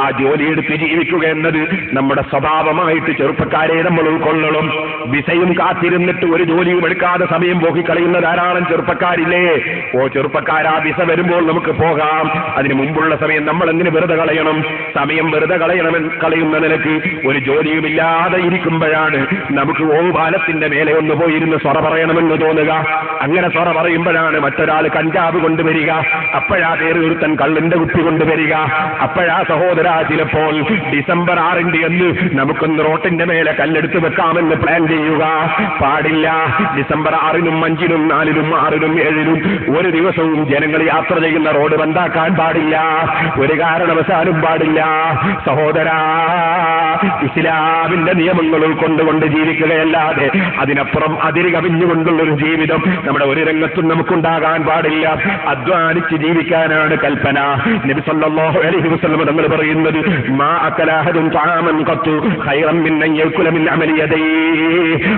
ആ ജോലിയെടുത്ത് ജീവിക്കുക എന്നത് നമ്മുടെ സ്വഭാവമായിട്ട് ചെറുപ്പക്കാരെ നമ്മൾ ഉൾക്കൊള്ളണം. വിസയും കാത്തിരുന്നിട്ട് ഒരു ജോലിയും എടുക്കാതെ സമയം പോക്കിക്കളയുന്ന ധാരാളം ചെറുപ്പക്കാരില്ലേ? ഓ ചെറുപ്പക്കാരാ, വിസ വരുമ്പോൾ നമുക്ക് പോകാം. അതിന് മുമ്പുള്ള സമയം നമ്മൾ എന്തിന് വെറുതെ കളയണം? സമയം വെറുതെ കളയുന്ന നിലക്ക് ഒരു ജോലിയുമില്ലാതെ ഇരിക്കുമ്പോഴാണ് നമുക്ക് പാലത്തിന്റെ മേലെ ഒന്ന് പോയിരുന്ന് സ്വറ പറയണമെന്ന് തോന്നുക. അങ്ങനെ സ്വറ പറയുമ്പോഴാണ് മറ്റൊരാൾ കഞ്ചാവ് കൊണ്ടുവരിക, അപ്പോഴാ തേറുതൻ കള്ളിന്റെ കുപ്പി കൊണ്ടുവരിക, അപ്പോഴാ സഹോദര ചിലപ്പോൾ ഡിസംബർ 6 എന്ന് നമുക്കൊന്ന് റോട്ടിന്റെ മേലെ കല്ലെടുത്ത് വെക്കാമെന്ന് പ്ലാൻ ചെയ്യുക. പാടില്ല. ഡിസംബർ 6-നും 5-നും 4-നും 6-നും 7-നും ഒരു ദിവസവും ജനങ്ങൾ യാത്ര ചെയ്യുന്ന റോഡ് ബന്ധാക്കാൻ പാടില്ല. ഒരു കാരണവശാലും പാടില്ല. സഹോദരാ, ഇസ്ലാമിന്റെ നിയമങ്ങൾ ഉൾക്കൊണ്ടുകൊണ്ട് ജീവിക്കുകയല്ലാതെ അതിനപ്പുറം അതിര് കവിഞ്ഞുകൊണ്ടുള്ളൊരു ജീവിതം നമ്മുടെ ഒരു രംഗത്തും നമുക്കുണ്ടാകാൻ പാടില്ല. അധ്വാനിച്ച് ജീവിക്കാനാണ് കൽപ്പന. നബി സല്ലല്ലാഹു അലൈഹി വസല്ലം തങ്ങൾ പറയുന്നത്, മാ അകല അഹദുൻ തആമൻ ഖത്തു ഖൈറൻ മിൻ അൻ യഅകുല മിൻ അമലി യദൈഹി.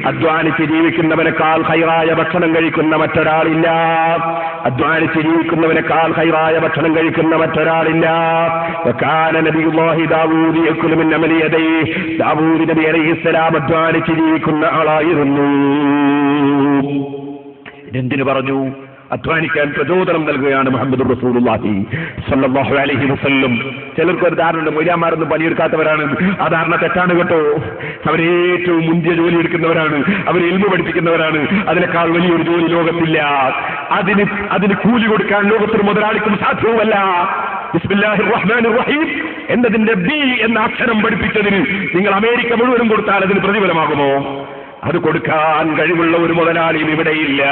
അധ്വാനിച്ച് ജീവിക്കുന്നവനേക്കാൾ ഖൈറായ ഭക്ഷണം കഴിക്കുന്ന മറ്റൊരാളില്ല. അധ്വാനിച്ച് ജീവിക്കുന്നവനേക്കാൾ ഖൈറായ ഭക്ഷണം കഴിക്കുന്ന മറ്റൊരാളില്ല. വകാന നബിയുല്ലാഹി ദാവൂദ് യഅകുലു മിൻ അമലി യദൈഹി. ദാവൂദ് നബി അലൈഹിസ്സലാം അധ്വാനിച്ച് ജീവിക്കുന്ന ആളായിരുന്നു. ഇതെന്തിനു പറഞ്ഞു? അധ്വാനിക്കാൻ പ്രചോദനം നൽകുകയാണ് മുഹമ്മദ് റസൂലുള്ളാഹി സ്വല്ലല്ലാഹു അലൈഹി വസല്ലം. ചിലർക്ക് ഒരു ധാരണ, മൊയ്യാമാരൊന്നും പണിയെടുക്കാത്തവരാണ്. ആ ധാരണ തെറ്റാണ് കേട്ടോ. അവരേറ്റവും മുന്തിയ ജോലി എടുക്കുന്നവരാണ്, അവർ ഇൽമു പഠിപ്പിക്കുന്നവരാണ്. അതിനേക്കാൾ വലിയൊരു ജോലി ലോകത്തില്ല. അതിന് കൂലി കൊടുക്കാൻ ലോകത്തിന് മുതലാളിക്കും സാധ്യവുമല്ല. ബിസ്മില്ലാഹിർ റഹ്മാനിർ റഹീം എന്നതിന്റെ ബി എന്ന അക്ഷരം പഠിപ്പിച്ചതിന് നിങ്ങൾ അമേരിക്ക മുഴുവനും കൊടുത്താൽ അതിന് പ്രതിഫലമാകുമോ? അത് കൊടുക്കാൻ കഴിവുള്ള ഒരു മുതലാളിയും ഇവിടെയില്ല.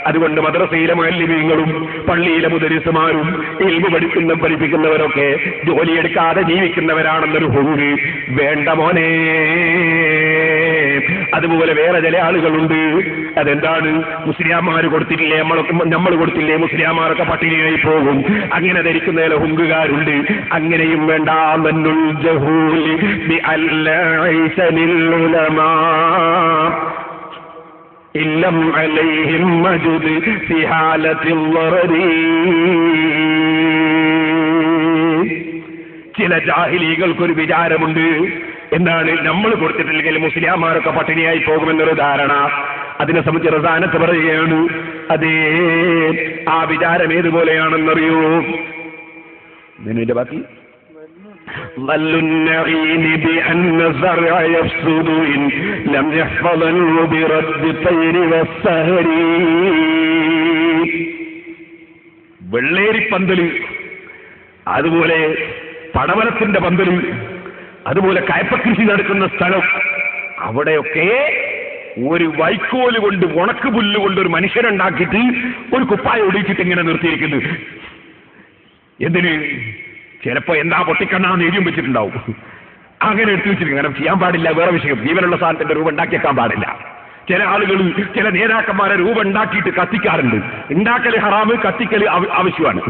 അതുകൊണ്ട് മദ്രസയിലെ മുഅല്ലിമീങ്ങളും പള്ളിയിലെ മുദരിസുമാരും ഇൽമു പഠിപ്പിക്കുന്നവരൊക്കെ ജോലിയെടുക്കാതെ ജീവിക്കുന്നവരാണെന്നൊരു ഹുങ്ക് വേണ്ട മോനെ. അതുപോലെ വേറെ ചില ആളുകളുണ്ട്. അതെന്താണ്? മുസ്ലിയാമാര് കൊടുത്തില്ലേ, നമ്മൾ കൊടുത്തില്ലേ, മുസ്ലിയാമാരൊക്കെ പട്ടിണിയായി പോകും. അങ്ങനെ ധരിക്കുന്ന ചില ഹുങ്കുകാരുണ്ട്. അങ്ങനെയും വേണ്ട. മന്നുൽ ജഹൂലി ബിഅല്ലൈസലിൽ ഉലമാ ഇല്ലം അലൈഹിം മജുദ് ഫി ഹാലത്തിൽ വറദി. ചില ജാഹിലികൾക്കൊരു വിചാരമുണ്ട്. എന്താണ്? നമ്മൾ കൊടുത്തിട്ടില്ലെങ്കിൽ മുസ്ലിയാമാരൊക്കെ പട്ടിണിയായി പോകുമെന്നൊരു ധാരണ. അതിനെ സംബന്ധിച്ച് റസാനത്ത് പറയുകയാണ്. അതേ, ആ വിചാരം ഏതുപോലെയാണെന്നറിയൂ? ഇതിന്റെ ബാക്കി ظل النعيم بأن الزرع يفسد إن لم يحفظنه برد الطير والسهر. വെള്ളേരിപ്പന്തല്, അതുപോലെ പടവലത്തിന്റെ പന്തല്, അതുപോലെ കയപ്പകൃഷി നടക്കുന്ന സ്ഥലം, അവിടെയൊക്കെ ഒരു വൈക്കോല് കൊണ്ട്, ഉണക്ക് പുല്ലുകൊണ്ട് ഒരു മനുഷ്യനുണ്ടാക്കിയിട്ട് ഒരു കുപ്പായ ഒടിച്ചിട്ട് ഇങ്ങനെ നിർത്തിയിരിക്കുന്നു. എന്തിന്? ചിലപ്പോ എന്താ പൊട്ടിക്കണ്ണാന്ന് എഴുതിയും വെച്ചിട്ടുണ്ടാവും. അങ്ങനെ എടുത്തു വെച്ചിരിക്കും. അങ്ങനെ ചെയ്യാൻ പാടില്ല. വേറെ വിഷയം. ജീവനുള്ള സാധനത്തിന്റെ രൂപം ഉണ്ടാക്കിയേക്കാൻ പാടില്ല. ചില ആളുകൾ, ചില നേതാക്കന്മാരെ രൂപം ഉണ്ടാക്കിയിട്ട് കത്തിക്കാറുണ്ട്. ഉണ്ടാക്കൽ ഹറാമ്, കത്തിക്കൽ ആവശ്യമാണ്.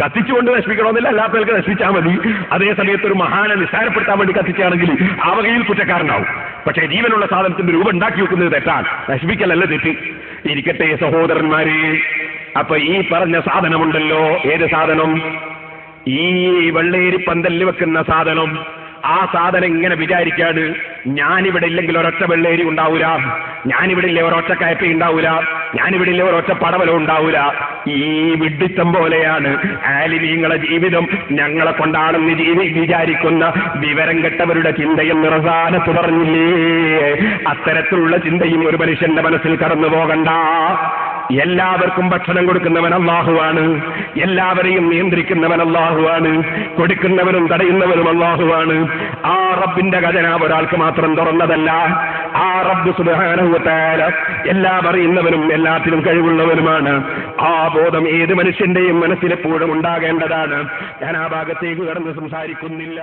കത്തിച്ചുകൊണ്ട് നശിപ്പിക്കണമെന്നില്ല, അല്ലാത്തവർക്ക് നശിപ്പിച്ചാൽ മതി. അതേ സമയത്ത് ഒരു മഹാനെ നിസ്സാരപ്പെടുത്താൻ വേണ്ടി കത്തിച്ചാണെങ്കിൽ ആ വകയിൽ കുറ്റക്കാരനാവും. പക്ഷേ ജീവനുള്ള സാധനത്തിന്റെ രൂപം ഉണ്ടാക്കി വെക്കുന്നത് തെറ്റാണ്, നശിപ്പിക്കലല്ല തെറ്റ്. ഇരിക്കട്ടെ സഹോദരന്മാരെ. അപ്പൊ ഈ പറഞ്ഞ സാധനമുണ്ടല്ലോ, ഏത് സാധനം? ഈ വെള്ളേരി പന്തലിൽ വെക്കുന്ന സാധനം. ആ സാധനം ഇങ്ങനെ വിചാരിക്കാണ്, ഞാനിവിടെ ഇല്ലെങ്കിൽ ഒരൊറ്റ വെള്ളേരി ഉണ്ടാവൂല, ഞാനിവിടെ ഇല്ലേ ഒരൊറ്റ കയപ്പ ഉണ്ടാവൂല, ഞാനിവിടെ ഇല്ലേ ഒരൊറ്റ പടവലം ഉണ്ടാവൂല. ഈ വിഡ്ഢിത്തം പോലെയാണ് ആലിമീങ്ങളെ ജീവിതം. ഞങ്ങളെ കൊണ്ടാണെന്ന് വിചാരിക്കുന്ന വിവരം കെട്ടവരുടെ ചിന്തയെന്ന് റസാനത്ത് പറഞ്ഞില്ലേ? അത്തരത്തിലുള്ള ചിന്തയും ഒരു മനുഷ്യന്റെ മനസ്സിൽ കടന്നു പോകണ്ട. എല്ലാവർക്കും ഭക്ഷണം കൊടുക്കുന്നവൻ അല്ലാഹുവാണ്. എല്ലാവരെയും നിയന്ത്രിക്കുന്നവൻ അല്ലാഹുവാണ്. കൊടുക്കുന്നവനും തടയുന്നവനും അല്ലാഹുവാണ്. ആ റബ്ബിന്റെ ഖജനാവ് ഒരാൾക്ക് മാത്രം തുറന്നതല്ല. ആ റബ്ബ് സുബ്ഹാനഹു വ തആല എല്ലാം അറിയുന്നവനും എല്ലാത്തിനും കഴിവുള്ളവനുമാണ്. ആ ബോധം ഏത് മനുഷ്യന്റെയും മനസ്സിലെപ്പോഴും ഉണ്ടാകേണ്ടതാണ്. ഞാൻ ആ ഭാഗത്തേക്ക് കടന്ന് സംസാരിക്കുന്നില്ല.